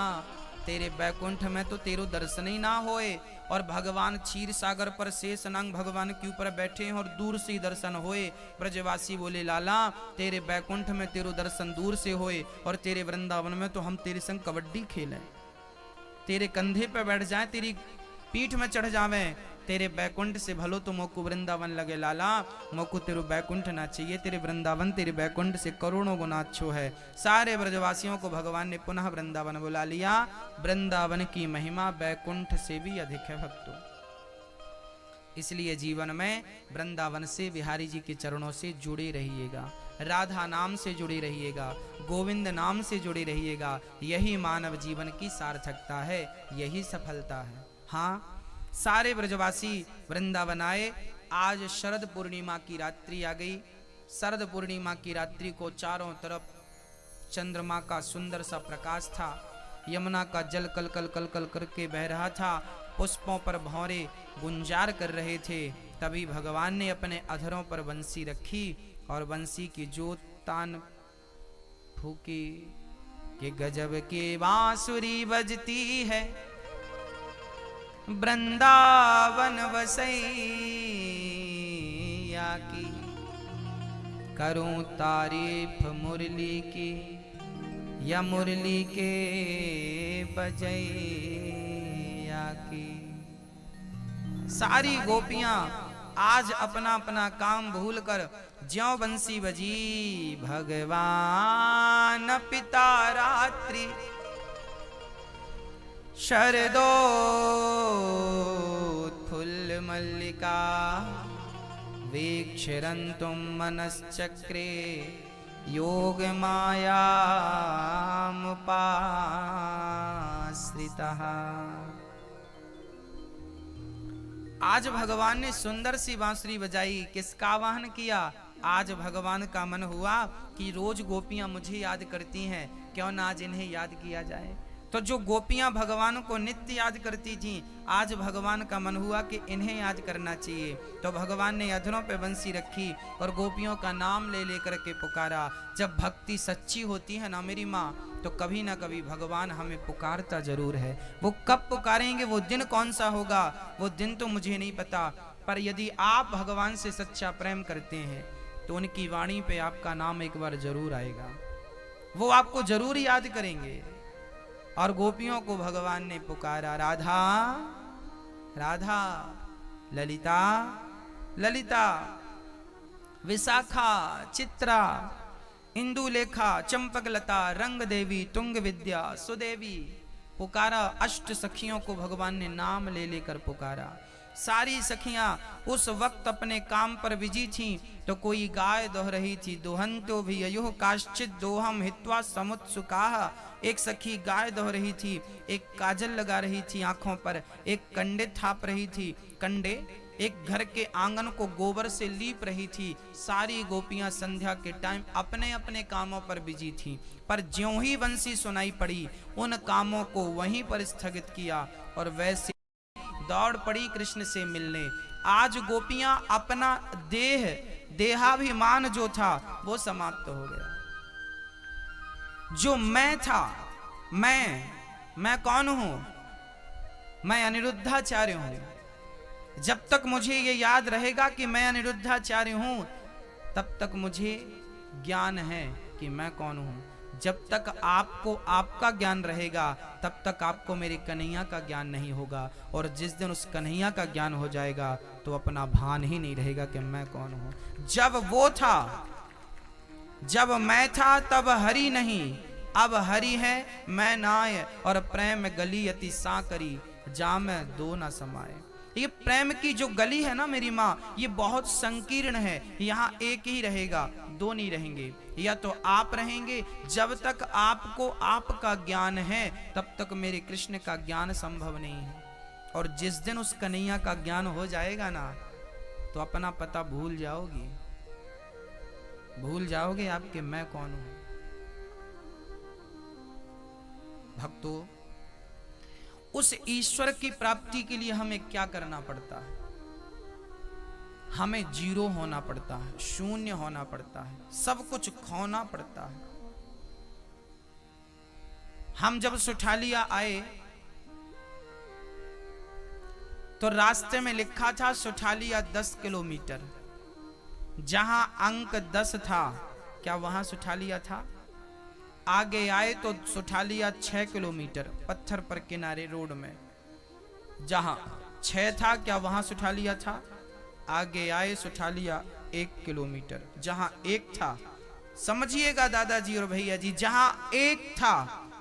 तेरे बैकुंठ में तो तेरो दर्शन ही ना होए, और भगवान क्षीर सागर पर शेष नांग भगवान के ऊपर बैठे हैं और दूर से ही दर्शन होए। ब्रजवासी बोले लाला तेरे बैकुंठ में तेरो दर्शन दूर से होए, और तेरे वृंदावन में तो हम तेरे संग कबड्डी खेलें, तेरे कंधे पे बैठ जाएं, तेरी पीठ में चढ़ जावें, तेरे बैकुंठ से भलो तो मोको वृंदावन लगे लाला, मोको तेरो बैकुंठ ना चाहिए, तेरे वृंदावन तेरे बैकुंठ से करोड़ों गुना अच्छो है। सारे ब्रजवासियों को भगवान ने पुनः वृंदावन बुला लिया। वृंदावन की महिमा बैकुंठ से भी अधिक है भक्तों, इसलिए जीवन में वृंदावन से बिहारी जी के चरणों से जुड़े रहिएगा, राधा नाम से जुड़े रहिएगा, गोविंद नाम से जुड़े रहिएगा। यही मानव जीवन की सार्थकता है, यही सफलता है। हाँ, सारे ब्रजवासी वृंदावन आए। आज शरद पूर्णिमा की रात्रि आ गई। शरद पूर्णिमा की रात्रि को चारों तरफ चंद्रमा का सुंदर सा प्रकाश था, यमुना का जल कल कल कल कल करके बह रहा था, पुष्पों पर भौरे गुंजार कर रहे थे। तभी भगवान ने अपने अधरों पर बंसी रखी और बंसी की जोत तान फूकी कि गजब के बांसुरी बजती है, वृंदावन बसैया की, करूं तारीफ मुरली की या मुरली के बजैया की। सारी गोपियां आज अपना अपना काम भूलकर ज्यों बंसी बजी, भगवान पिता रात्रि शरदोत्फुल्ल मल्लिका, वीक्षरन्तुं मनश्चक्रे योग मायामुपाश्रितः। आज भगवान ने सुंदर सी बांसुरी बजाई, किसका आवाहन किया? आज भगवान का मन हुआ कि रोज गोपियां मुझे याद करती हैं, क्यों ना आज इन्हें याद किया जाए। तो जो गोपियां भगवान को नित्य याद करती थीं, आज भगवान का मन हुआ कि इन्हें याद करना चाहिए। तो भगवान ने अधरों पे बंसी रखी और गोपियों का नाम ले लेकर के पुकारा। जब भक्ति सच्ची होती है ना मेरी माँ, तो कभी ना कभी भगवान हमें पुकारता जरूर है। वो कब पुकारेंगे, वो दिन कौन सा होगा, वो दिन तो मुझे नहीं पता, पर यदि आप भगवान से सच्चा प्रेम करते हैं तो उनकी वाणी पे आपका नाम एक बार जरूर आएगा, वो आपको जरूर याद करेंगे। और गोपियों को भगवान ने पुकारा, राधा राधा, ललिता ललिता, विशाखा, चित्रा, इंदुलेखा, चंपकलता, रंग देवी, तुंग विद्या, सुदेवी। पुकारा, अष्ट सखियों को भगवान ने नाम ले लेकर पुकारा। सारी सखियां उस वक्त अपने काम पर बिजी थीं, तो कोई गाय दोह रही थी, दोहंतो भी अयुः काश्चित दोहम हित्वा समुत्सुकाः। एक सखी गाय दोह रही थी, एक काजल लगा रही थी आंखों पर, एक कंडे थाप रही थी, कंडे एक घर के आंगन को गोबर से लीप रही थी। सारी गोपियां संध्या के टाइम अपने अपने कामों पर बिजी थीं, पर ज्यों ही बंसी सुनाई पड़ी उन कामों को वहीं पर स्थगित किया और वैसे दौड़ पड़ी कृष्ण से मिलने। आज गोपियां अपना देहाभिमान जो था वो समाप्त हो गया। जो मैं था, मैं कौन हूं? मैं अनिरुद्धाचार्य हूं। जब तक मुझे ये याद रहेगा कि मैं अनिरुद्धाचार्य हूं, तब तक मुझे ज्ञान है कि मैं कौन हूं। जब तक आपको आपका ज्ञान रहेगा तब तक आपको मेरे कन्हैया का ज्ञान नहीं होगा, और जिस दिन उस कन्हैया का ज्ञान हो जाएगा तो अपना भान ही नहीं रहेगा कि मैं कौन हूं। जब वो था, जब मैं था तब हरि नहीं, अब हरि है मैं नाय, और प्रेम गली अति सा करी जाम दो ना समाये। ये प्रेम की जो गली है ना मेरी माँ, ये बहुत संकीर्ण है, यहाँ एक ही रहेगा, दो नहीं रहेंगे। या तो आप रहेंगे, जब तक आपको आपका ज्ञान है तब तक मेरे कृष्ण का ज्ञान संभव नहीं है, और जिस दिन उस कन्हैया का ज्ञान हो जाएगा ना तो अपना पता भूल जाओगी, भूल जाओगे आपके मैं कौन हूं। भक्तों, उस ईश्वर की प्राप्ति के लिए हमें क्या करना पड़ता है? हमें जीरो होना पड़ता है, शून्य होना पड़ता है, सब कुछ खोना पड़ता है। हम जब सुठालिया आए तो रास्ते में लिखा था सुठालिया 10 किलोमीटर। जहां अंक 10 था, क्या वहां सुठालिया था? आगे आए तो सुठालिया 6 किलोमीटर, पत्थर पर किनारे रोड में। जहां 6 था, क्या वहां सुठालिया था? आगे आए सुठालिया 1 किलोमीटर। जहां 1 था, समझिएगा दादाजी और भैया जी, जहां 1 था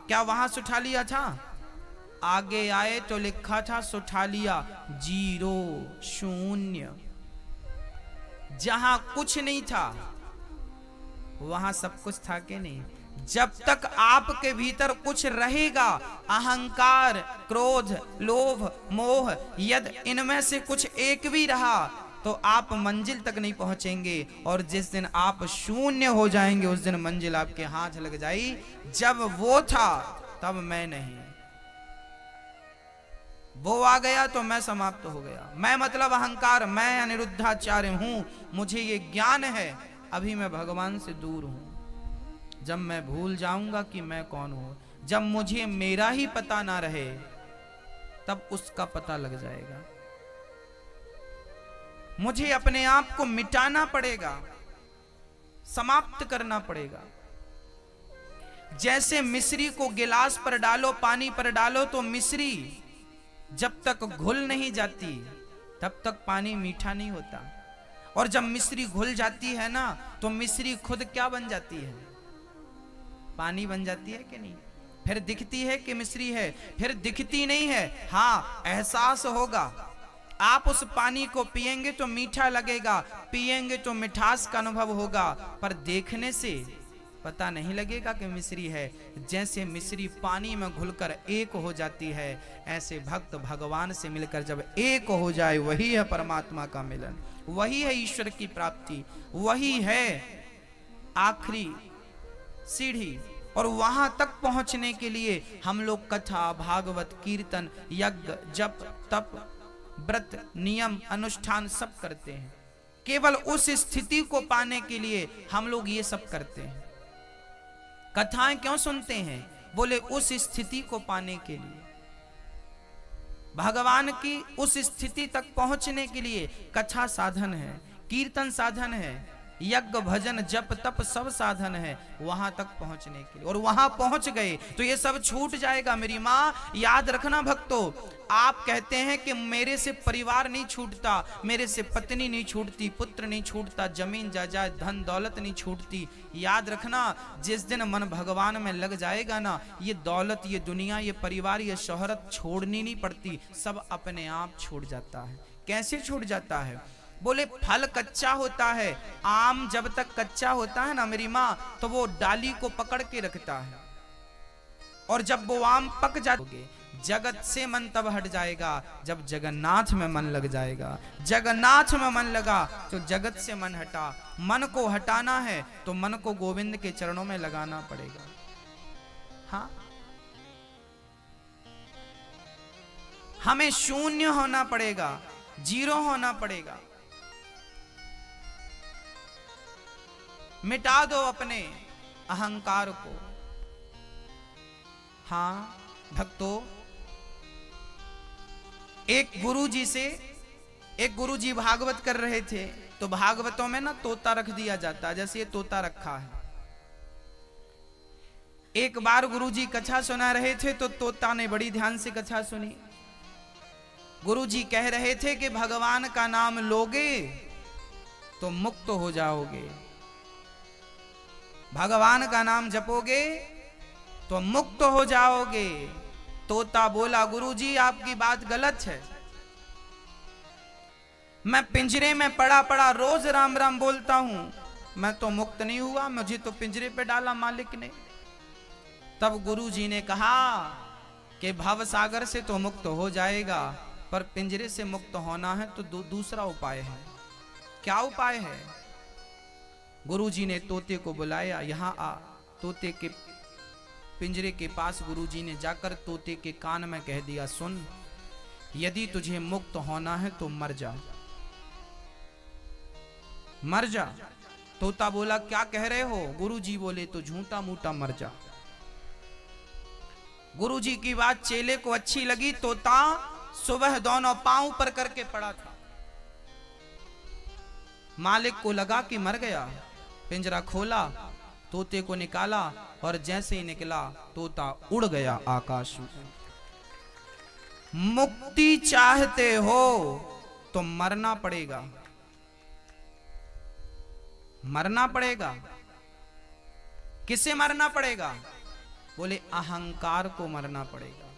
क्या वहां सुठालिया था? आगे आए तो लिखा था सुठालिया 0, शून्य। जहां कुछ नहीं था वहां सब कुछ था कि नहीं? जब तक आपके भीतर कुछ रहेगा, अहंकार, क्रोध, लोभ, मोह, यद इनमें से कुछ एक भी रहा तो आप मंजिल तक नहीं पहुंचेंगे, और जिस दिन आप शून्य हो जाएंगे उस दिन मंजिल आपके हाथ लग जाई। जब वो था तब मैं नहीं, वो आ गया तो मैं समाप्त हो गया। मैं मतलब अहंकार, मैं अनिरुद्धाचार्य हूं, मुझे ये ज्ञान है, अभी मैं भगवान से दूर हूं। जब मैं भूल जाऊंगा कि मैं कौन हूं, जब मुझे मेरा ही पता ना रहे तब उसका पता लग जाएगा। मुझे अपने आप को मिटाना पड़ेगा, समाप्त करना पड़ेगा। जैसे मिश्री को गिलास पर डालो, पानी पर डालो, तो मिश्री जब तक घुल नहीं जाती तब तक पानी मीठा नहीं होता, और जब मिश्री घुल जाती है ना तो मिश्री खुद क्या बन जाती है? पानी बन जाती है कि नहीं? फिर दिखती है कि मिश्री है? फिर दिखती नहीं है। हाँ, एहसास होगा। आप उस पानी को पिएंगे तो मीठा लगेगा, पिएंगे तो मिठास का अनुभव होगा, पर देखने से पता नहीं लगेगा कि मिश्री है। जैसे मिश्री पानी में घुलकर एक हो जाती है, ऐसे भक्त भगवान से मिलकर जब एक हो जाए, वही है परमात्मा का मिलन, वही है ईश्वर की प्राप्ति, वही है आखिरी सीढ़ी। और वहां तक पहुंचने के लिए हम लोग कथा, भागवत, कीर्तन, यज्ञ, जप, तप, व्रत, नियम, अनुष्ठान सब करते हैं। केवल उस स्थिति को पाने के लिए हम लोग ये सब करते हैं। कथाएं क्यों सुनते हैं? बोले उस स्थिति को पाने के लिए, भगवान की उस स्थिति तक पहुंचने के लिए कथा साधन है, कीर्तन साधन है, यज्ञ, भजन, जप, तप सब साधन है वहां तक पहुंचने के लिए। और वहां पहुंच गए तो ये सब छूट जाएगा। मेरी माँ, याद रखना भक्तों, आप कहते हैं कि मेरे से परिवार नहीं छूटता, मेरे से पत्नी नहीं छूटती, पुत्र नहीं छूटता, जमीन जायदाद, धन दौलत नहीं छूटती। याद रखना, जिस दिन मन भगवान में लग जाएगा ना, ये दौलत, ये दुनिया, ये परिवार, ये शोहरत छोड़नी नहीं पड़ती, सब अपने आप छूट जाता है। कैसे छूट जाता है? बोले फल कच्चा होता है, आम जब तक कच्चा होता है ना मेरी माँ, तो वो डाली को पकड़ के रखता है, और जब वो आम पक जाओगे, जगत से मन तब हट जाएगा जब जगन्नाथ में मन लग जाएगा। जगन्नाथ में मन लगा तो जगत से मन हटा। मन को हटाना है तो मन को गोविंद के चरणों में लगाना पड़ेगा। हाँ, हमें शून्य होना पड़ेगा, जीरो होना पड़ेगा। मिटा दो अपने अहंकार को। हाँ भक्तों, एक गुरुजी भागवत कर रहे थे, तो भागवतों में ना तोता रख दिया जाता है, जैसे ये तोता रखा है। एक बार गुरुजी कथा सुना रहे थे तो तोता ने बड़ी ध्यान से कथा सुनी। गुरुजी कह रहे थे कि भगवान का नाम लोगे तो मुक्त हो जाओगे, भगवान का नाम जपोगे तो मुक्त हो जाओगे। तोता बोला, गुरुजी आपकी बात गलत है, मैं पिंजरे में पड़ा पड़ा रोज राम राम बोलता हूं, मैं तो मुक्त नहीं हुआ, मुझे तो पिंजरे पे डाला मालिक ने। तब गुरुजी ने कहा कि भव सागर से तो मुक्त हो जाएगा, पर पिंजरे से मुक्त होना है तो दूसरा उपाय है। क्या उपाय है? गुरुजी ने तोते को बुलाया, यहां आ। तोते के पिंजरे के पास गुरुजी ने जाकर तोते के कान में कह दिया, सुन, यदि तुझे मुक्त होना है तो मर जा, मर जा। तोता बोला, क्या कह रहे हो? गुरुजी बोले, तो झूठा मूठा मर जा। गुरुजी की बात चेले को अच्छी लगी। तोता सुबह दोनों पांव पर करके पड़ा था। मालिक को लगा कि मर गया। पिंजरा खोला, तोते को निकाला और जैसे ही निकला तोता उड़ गया आकाश में। मुक्ति चाहते हो तो मरना पड़ेगा, मरना पड़ेगा। किसे मरना पड़ेगा? बोले, अहंकार को मरना पड़ेगा,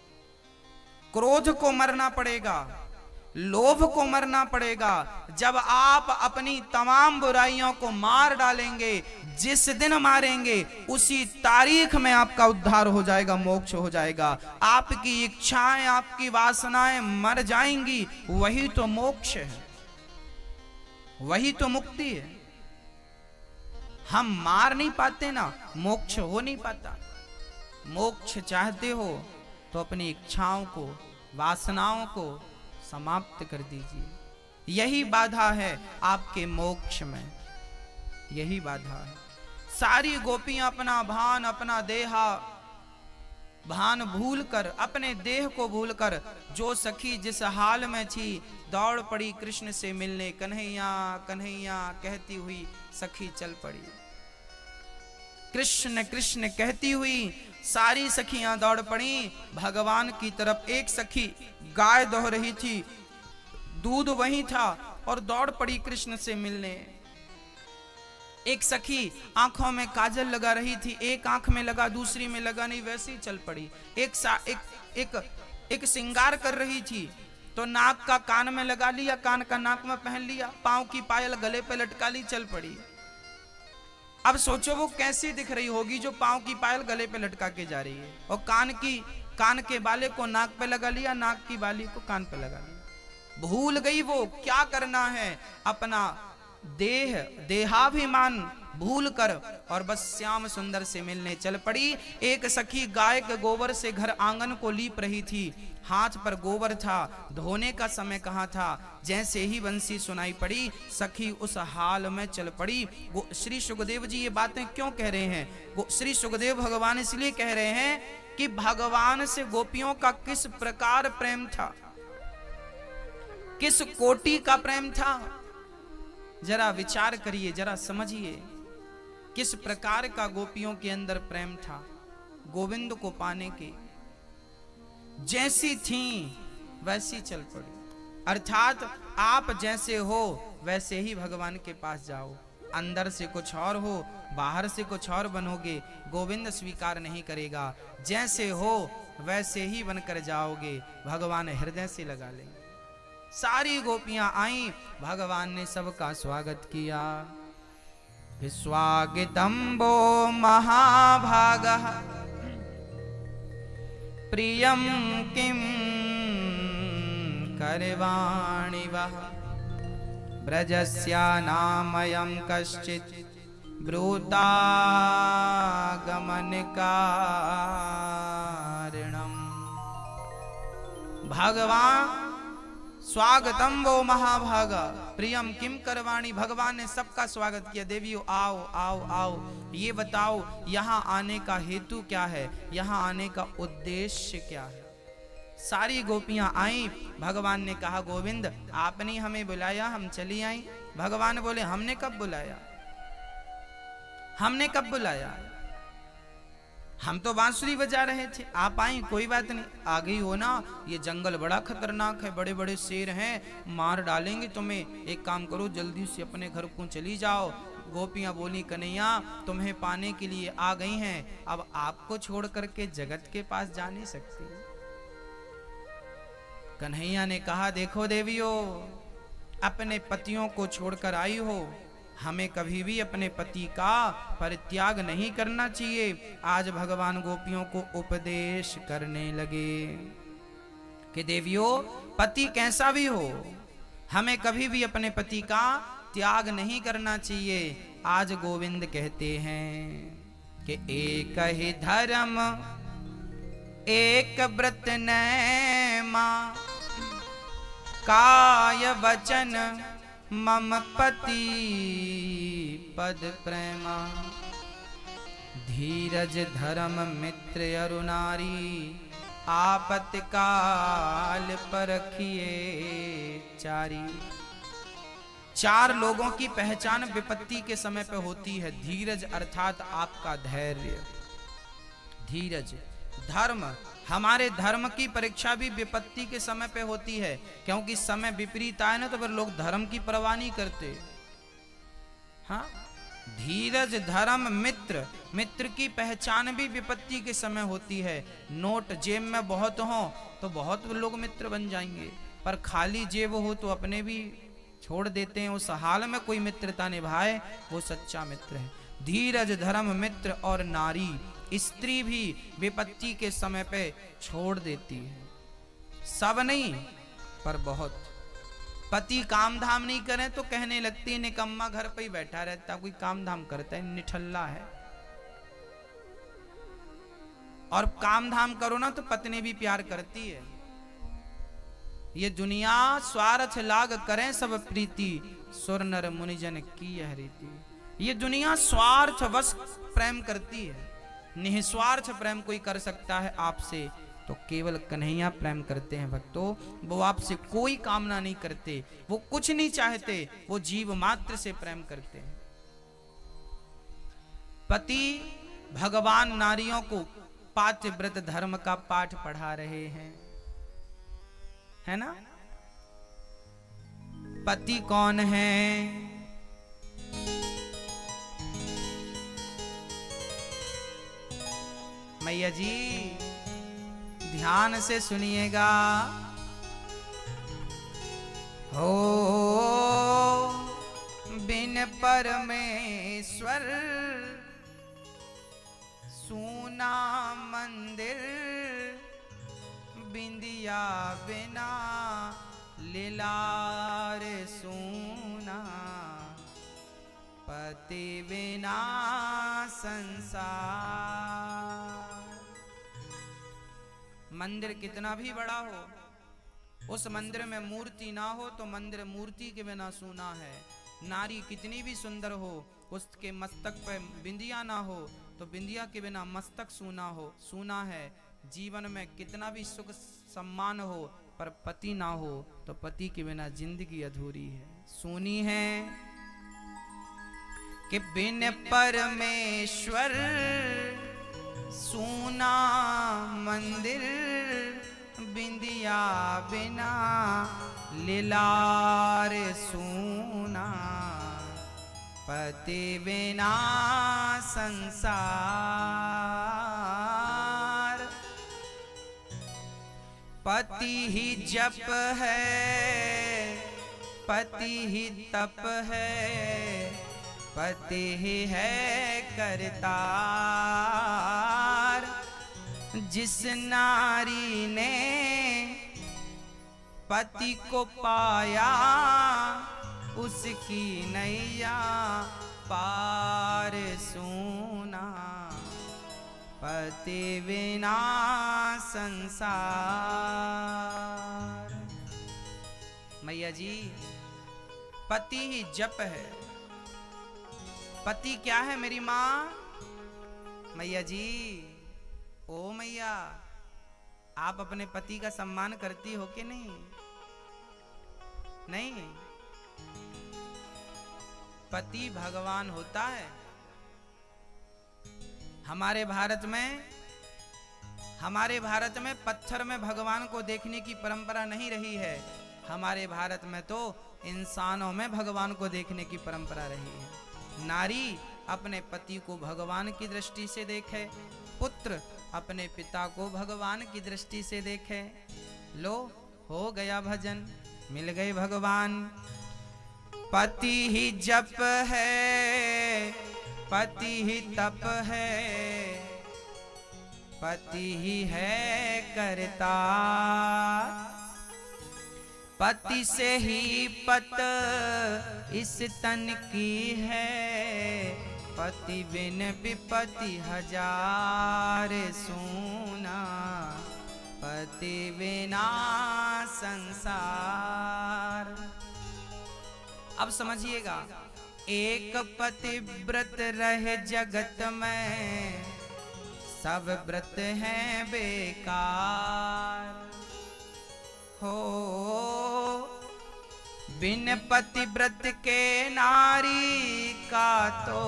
क्रोध को मरना पड़ेगा, लोभ को मरना पड़ेगा। जब आप अपनी तमाम बुराइयों को मार डालेंगे, जिस दिन मारेंगे उसी तारीख में आपका उद्धार हो जाएगा, मोक्ष हो जाएगा। आपकी इच्छाएं, आपकी वासनाएं मर जाएंगी, वही तो मोक्ष है, वही तो मुक्ति है। हम मार नहीं पाते ना, मोक्ष हो नहीं पाता। मोक्ष चाहते हो तो अपनी इच्छाओं को, वासनाओं को समाप्त कर दीजिए। यही बाधा है आपके मोक्ष में, यही बाधा है। सारी गोपियां अपना भान, अपना देहा भान भूलकर, अपने देह को भूलकर, जो सखी जिस हाल में थी दौड़ पड़ी कृष्ण से मिलने। कन्हैया कन्हैया कहती हुई सखी चल पड़ी। कृष्ण कृष्ण कहती हुई सारी सखियां दौड़ पड़ी भगवान की तरफ। एक सखी गाय दोह रही थी, दूध वहीं था और दौड़ पड़ी कृष्ण से मिलने। एक सखी आंखों में काजल लगा रही थी, एक आंख में लगा दूसरी में लगा नहीं, वैसे ही चल पड़ी। एक श्रृंगार कर रही थी तो नाक का कान में लगा लिया, कान का नाक में पहन लिया, पांव की पायल गले पे लटका ली, चल पड़ी। अब सोचो वो कैसी दिख रही होगी जो पांव की पायल गले पे लटका के जा रही है, और कान के बाले को नाक पे लगा लिया, नाक की बाली को कान पे लगा लिया। भूल गई वो क्या करना है, अपना देहाभिमान भूल कर और बस श्याम सुंदर से मिलने चल पड़ी। एक सखी गाय के गोबर से घर आंगन को लीप रही थी, हाथ पर गोबर था, धोने का समय कहाँ था। जैसे ही बंसी सुनाई पड़ी सखी उस हाल में चल पड़ी। श्री सुखदेव जी ये बातें क्यों कह रहे हैं? श्री सुखदेव भगवान इसलिए कह रहे हैं कि भगवान से गोपियों का किस प्रकार प्रेम था, किस कोटि का प्रेम था। जरा विचार करिए, जरा समझिए किस प्रकार का गोपियों के अंदर प्रेम था। गोविंद को पाने के जैसी थी वैसी चल पड़ी, अर्थात आप जैसे हो वैसे ही भगवान के पास जाओ। अंदर से कुछ और हो, बाहर से कुछ और बनोगे, गोविंद स्वीकार नहीं करेगा। जैसे हो वैसे ही बनकर जाओगे, भगवान हृदय से लगा लेंगे। सारी गोपियां आई, भगवान ने सबका स्वागत किया। स्वागतम वो महाभागः प्रियं किं करवाणि वः ब्रजस्या नामयं कश्चित् ब्रूता गमन कारणम्। भगवान स्वागतम वो महाभागा प्रियम किम करवाणी, भगवान ने सबका स्वागत किया। देवियों आओ आओ आओ, ये बताओ यहाँ आने का हेतु क्या है, यहाँ आने का उद्देश्य क्या है। सारी गोपियां आई, भगवान ने कहा गोविंद आपने हमें बुलाया, हम चली आई। भगवान बोले हमने कब बुलाया, हमने कब बुलाया, हम तो बांसुरी बजा रहे थे, आप आई, कोई बात नहीं, आ गई हो ना, ये जंगल बड़ा खतरनाक है, बड़े बड़े शेर हैं, मार डालेंगे तुम्हें, एक काम करो जल्दी से अपने घर को चली जाओ। गोपियां बोली कन्हैया तुम्हें पाने के लिए आ गई हैं, अब आपको छोड़ करके जगत के पास जा नहीं सकती। कन्हैया ने कहा देखो देवियों, अपने पतियों को छोड़कर आई हो, हमें कभी भी अपने पति का परित्याग नहीं करना चाहिए। आज भगवान गोपियों को उपदेश करने लगे कि देवियों पति कैसा भी हो, हमें कभी भी अपने पति का त्याग नहीं करना चाहिए। आज गोविंद कहते हैं कि एक ही धर्म एक व्रत नैमा, काय वचन मम पति पद प्रेमा, धीरज धर्म मित्र अरु नारी, आपत्तिकाल परखिए चारी। चार लोगों की पहचान विपत्ति के समय पे होती है। धीरज अर्थात आपका धैर्य, धीरज, धर्म, हमारे धर्म की परीक्षा भी विपत्ति के समय पे होती है, क्योंकि समय विपरीत आए ना तो फिर लोग धर्म की परवाह नहीं करते। हाँ, धीरज धर्म मित्र, मित्र की पहचान भी विपत्ति के समय होती है। नोट जेब में बहुत हो तो बहुत लोग मित्र बन जाएंगे, पर खाली जेब हो तो अपने भी छोड़ देते हैं। उस हाल में कोई मित्रता निभाए वो सच्चा मित्र है। धीरज धर्म मित्र और नारी, स्त्री भी विपत्ति के समय पे छोड़ देती है, सब नहीं पर बहुत। पति काम धाम नहीं करे तो कहने लगती है निकम्मा घर पे ही बैठा रहता, कोई काम धाम करता है, निठल्ला है। और काम धाम करो ना तो पत्नी भी प्यार करती है। ये दुनिया स्वार्थ लाग करें सब प्रीति, सुर नर मुनिजन की यह रीति। ये दुनिया स्वार्थ बस प्रेम करती है, निस्वार्थ प्रेम कोई कर सकता है आपसे तो केवल कन्हैया प्रेम करते हैं भक्तों। वो आपसे कोई कामना नहीं करते, वो कुछ नहीं चाहते, वो जीव मात्र से प्रेम करते हैं। पति भगवान नारियों को पातिव्रत धर्म का पाठ पढ़ा रहे हैं, है ना। पति कौन है? मैया जी ध्यान से सुनिएगा। हो बिन परमेश्वर सूना मंदिर, बिंदिया बिना लीलार सूना, पति बिना संसार। मंदिर कितना भी बड़ा हो, उस मंदिर में मूर्ति ना हो तो मंदिर मूर्ति के बिना सूना है। नारी कितनी भी सुंदर हो, उसके मस्तक पे बिंदिया ना हो तो बिंदिया के बिना मस्तक सूना है। जीवन में कितना भी सुख सम्मान हो पर पति ना हो तो पति के बिना जिंदगी अधूरी है, सूनी है। कि बिन परमेश्वर सूना मंदिर, बिंदिया बिना लीलार सूना, पति बिना संसार। पति ही जप है, पति ही तप है, पति ही है करतार। जिस नारी ने पति को पाया, उसकी नैया पार सूना, पति बिना संसार। मैया जी पति ही जप है। पति क्या है मेरी माँ? मैया जी, ओ मैया, आप अपने पति का सम्मान करती हो कि नहीं? नहीं, पति भगवान होता है। हमारे भारत में हमारे भारत में पत्थर में भगवान को देखने की परंपरा नहीं रही है। हमारे भारत में तो इंसानों में भगवान को देखने की परंपरा रही है। नारी अपने पति को भगवान की दृष्टि से देखे, पुत्र अपने पिता को भगवान की दृष्टि से देखे। लो हो गया भजन, मिल गए भगवान। पति ही जप है, पति ही तप है, पति ही है करता। पति से ही पत इस तन की है, पति बिन विपति हजार सूना, पति बिना संसार। अब समझिएगा, एक पतिव्रत रहे जगत में, सब व्रत हैं बेकार हो। बिन पतिव्रत के नारी का तो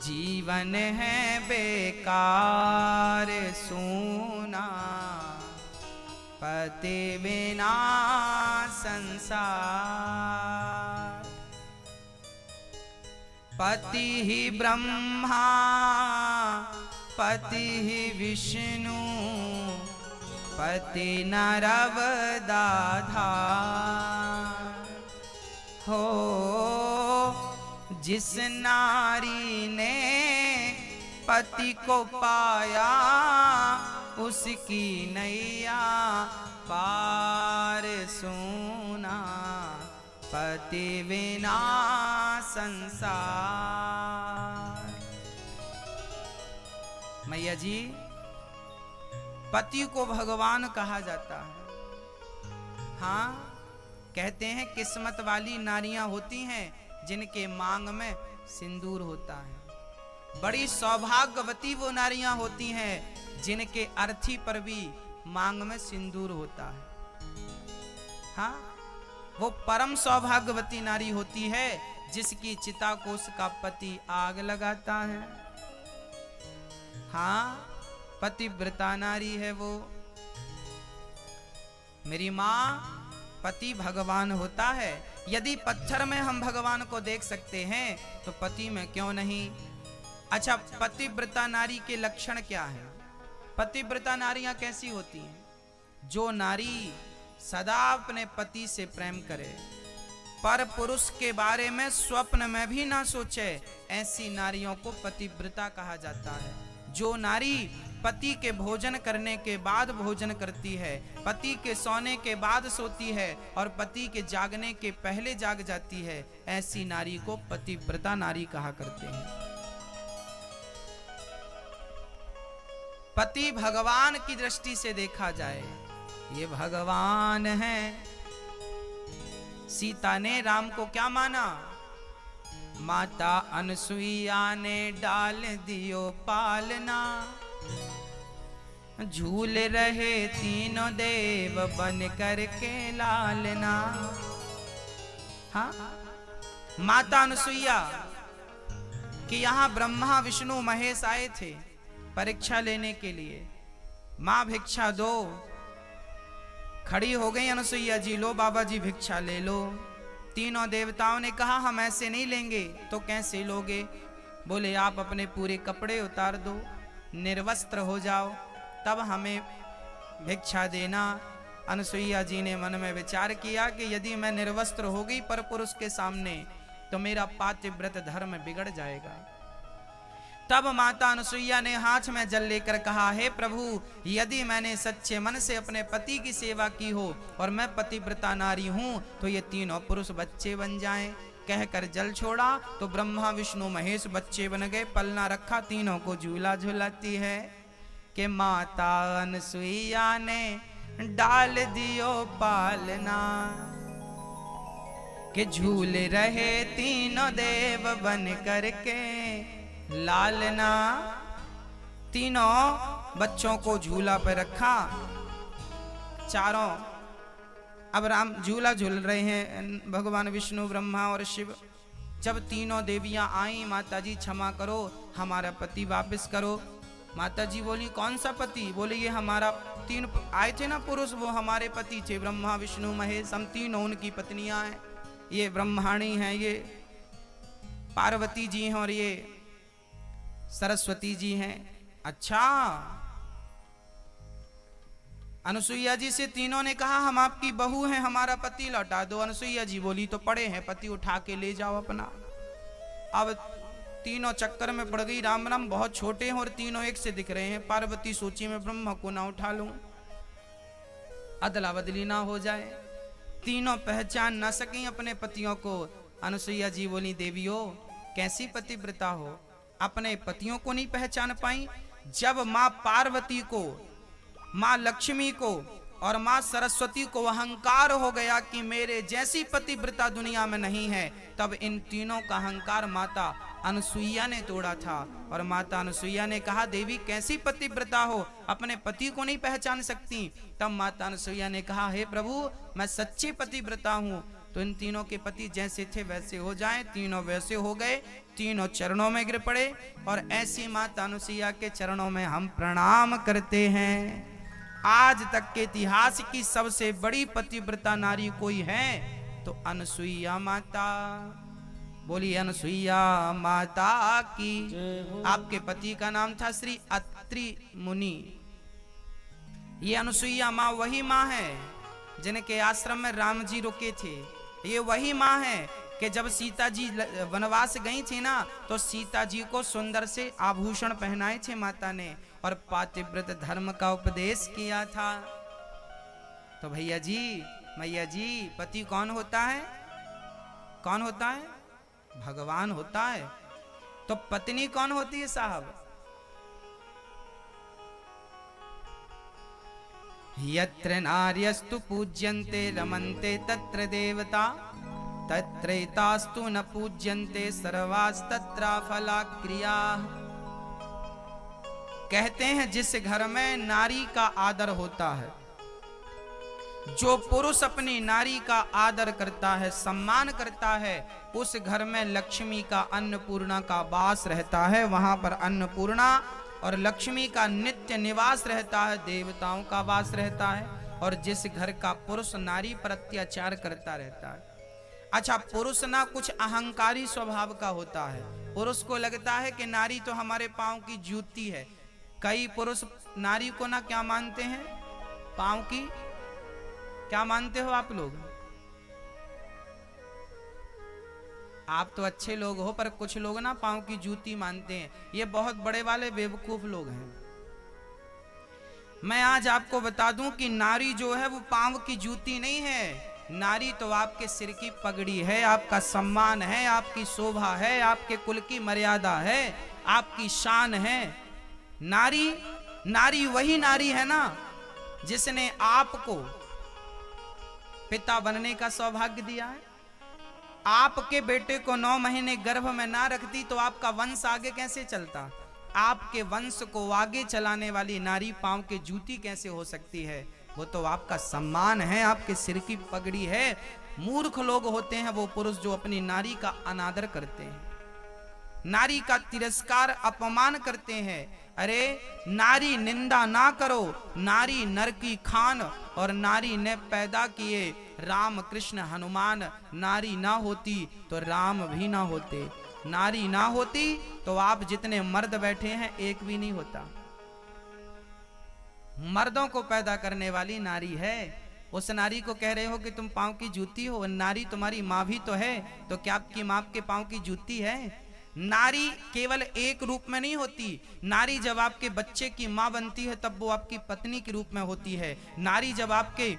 जीवन है बेकार सूना, पति बिना संसार। पति ही ब्रह्मा, पति ही विष्णु, पति नरवदाधार हो। जिस नारी ने पति को पाया, उसकी नैया पार सूना, पति बिना संसार। मैया जी, पति को भगवान कहा जाता है। हाँ, कहते हैं किस्मत वाली नारियां होती हैं जिनके मांग में सिंदूर होता है। बड़ी सौभाग्यवती वो नारियां होती हैं जिनके अर्थी पर भी मांग में सिंदूर होता है। हाँ, वो परम सौभाग्यवती नारी होती है जिसकी चिता को उसका पति आग लगाता है। हाँ, पतिव्रता नारी है वो। मेरी माँ, पति भगवान होता है। यदि पत्थर में हम भगवान को देख सकते हैं तो पति में क्यों नहीं। अच्छा, पतिव्रता नारी के लक्षण क्या है? पतिव्रता नारियां कैसी होती हैं? जो नारी सदा अपने पति से प्रेम करे, पर पुरुष के बारे में स्वप्न में भी ना सोचे, ऐसी नारियों को पतिव्रता कहा जाता है। जो नारी पति के भोजन करने के बाद भोजन करती है, पति के सोने के बाद सोती है और पति के जागने के पहले जाग जाती है, ऐसी नारी को पतिव्रता नारी कहा करते हैं। पति भगवान की दृष्टि से देखा जाए, ये भगवान है। सीता ने राम को क्या माना? माता अनसुईया ने डाल दियो पालना, झूल रहे तीनों देव बन करके लालना। हाँ, माता अनसुईया कि यहाँ ब्रह्मा विष्णु महेश आए थे परीक्षा लेने के लिए। माँ भिक्षा दो। खड़ी हो गई अनसुईया जी, लो बाबा जी भिक्षा ले लो। तीनों देवताओं ने कहा हम ऐसे नहीं लेंगे। तो कैसे लोगे? बोले आप अपने पूरे कपड़े उतार दो, निर्वस्त्र हो जाओ, तब हमें भिक्षा देना। अनसुईया जी ने मन में विचार किया कि यदि मैं निर्वस्त्र हो गई पर पुरुष के सामने तो मेरा पातिव्रत धर्म बिगड़ जाएगा। तब माता अनसुईया ने हाथ में जल लेकर कहा, हे प्रभु, यदि मैंने सच्चे मन से अपने पति की सेवा की हो और मैं पतिव्रता नारी हूं तो ये तीनों पुरुष बच्चे बन जाएं। कहकर जल छोड़ा तो ब्रह्मा विष्णु महेश बच्चे बन गए। पलना रखा, तीनों को झूला झुलाती है कि माता अनसुईया ने डाल दियो पालना, कि झूल रहे तीनों देव बन करके लालना। तीनों बच्चों को झूला पर रखा, चारों अब राम झूला झूल रहे हैं, भगवान विष्णु ब्रह्मा और शिव। जब तीनों देवियां आई, माता जी क्षमा करो, हमारा पति वापस करो। माता जी बोली कौन सा पति? बोले ये हमारा 3 आए थे ना पुरुष, वो हमारे पति थे, ब्रह्मा विष्णु महेश, हम तीनों उनकी पत्नियां हैं। ये ब्रह्माणी हैं, ये पार्वती जी हैं और ये सरस्वती जी हैं। अच्छा, अनुसुईया जी से तीनों ने कहा हम आपकी बहू हैं, हमारा पति लौटा दो। अनुसुईया जी बोली तो पड़े हैं, पति उठा के ले जाओ अपना। अब तीनों चक्कर में पड़ गई। राम राम बहुत छोटे हैं और तीनों एक से दिख रहे हैं। पार्वती सोची मैं ब्रह्मा को ना उठा लूं, अदला बदली ना हो जाए। तीनों पहचान ना सकी अपने पतियों को। अनुसुईया जी बोली देवियों कैसी पतिव्रता हो, अपने पतियों को नहीं पहचान पाई? जब माँ पार्वती को, माँ लक्ष्मी को और माँ सरस्वती को अहंकार हो गया कि मेरे जैसी पतिव्रता दुनिया में नहीं है, तब इन तीनों का अहंकार माता अनुसुईया ने तोड़ा था। और माता अनुसुईया ने कहा देवी कैसी पतिव्रता हो, अपने पति को नहीं पहचान सकती? तब माता अनुसुईया ने कहा हे प्रभु मैं सच्ची पतिव्रता हूँ, तो इन तीनों के पति जैसे थे वैसे हो जाएं। तीनों वैसे हो गए, तीनों चरणों में गिर पड़े। और ऐसी माता अनुसुईया के चरणों में हम प्रणाम करते हैं। आज तक के इतिहास की सबसे बड़ी पतिव्रता नारी कोई है तो अनुसुईया माता। बोली अनुसुईया माता की। आपके पति का नाम था श्री अत्रि मुनि। ये अनुसुईया माँ वही माँ है जिनके आश्रम में राम जी रुके थे। ये वही माँ है कि जब सीता जी वनवास गई थी ना, तो सीता जी को सुंदर से आभूषण पहनाए थे माता ने और पातिव्रत धर्म का उपदेश किया था। तो भैया जी मैया जी पति कौन होता है? कौन होता है? भगवान होता है। तो पत्नी कौन होती है साहब? यत्र नार्यस्तु पूज्यन्ते रमन्ते तत्र देवता तत्रैतास्तु न पूज्यन्ते सर्वास्तत्राफला क्रिया। कहते हैं जिस घर में नारी का आदर होता है, जो पुरुष अपनी नारी का आदर करता है, सम्मान करता है, उस घर में लक्ष्मी का अन्नपूर्णा का वास रहता है। वहां पर अन्नपूर्णा और लक्ष्मी का नित्य निवास रहता है, देवताओं का वास रहता है। और जिस घर का पुरुष नारी पर अत्याचार करता रहता है, अच्छा पुरुष ना कुछ अहंकारी स्वभाव का होता है। पुरुष को लगता है कि नारी तो हमारे पांव की जूती है। कई पुरुष नारी को ना क्या मानते हैं? पांव की। क्या मानते हो आप लोग? आप तो अच्छे लोग हो, पर कुछ लोग ना पांव की जूती मानते हैं। ये बहुत बड़े वाले बेवकूफ लोग हैं। मैं आज आपको बता दूं कि नारी जो है वो पांव की जूती नहीं है। नारी तो आपके सिर की पगड़ी है, आपका सम्मान है, आपकी शोभा है, आपके कुल की मर्यादा है, आपकी शान है। नारी वही नारी है ना जिसने आपको पिता बनने का सौभाग्य दिया है। आपके बेटे को 9 महीने गर्भ में ना रखती तो आपका वंश आगे कैसे चलता? आपके वंश को आगे चलाने वाली नारी पांव के जूती कैसे हो सकती है? वो तो आपका सम्मान है, आपके सिर की पगड़ी है। मूर्ख लोग होते हैं वो पुरुष जो अपनी नारी का अनादर करते हैं, नारी का तिरस्कार अपमान करते हैं। अरे नारी निंदा ना करो, नारी नर की खान, और नारी ने पैदा किए राम कृष्ण हनुमान। नारी ना होती तो राम भी ना होते, नारी ना होती तो आप जितने मर्द बैठे हैं एक भी नहीं होता। मर्दों को पैदा करने वाली नारी है। उस नारी को कह रहे हो कि तुम पांव की जूती हो? नारी तुम्हारी माँ भी तो है, तो क्या आपकी माँ के पांव की जूती है? नारी केवल एक रूप में नहीं होती। नारी जब आपके बच्चे की माँ बनती है तब वो आपकी पत्नी के रूप में होती है। नारी जब आपके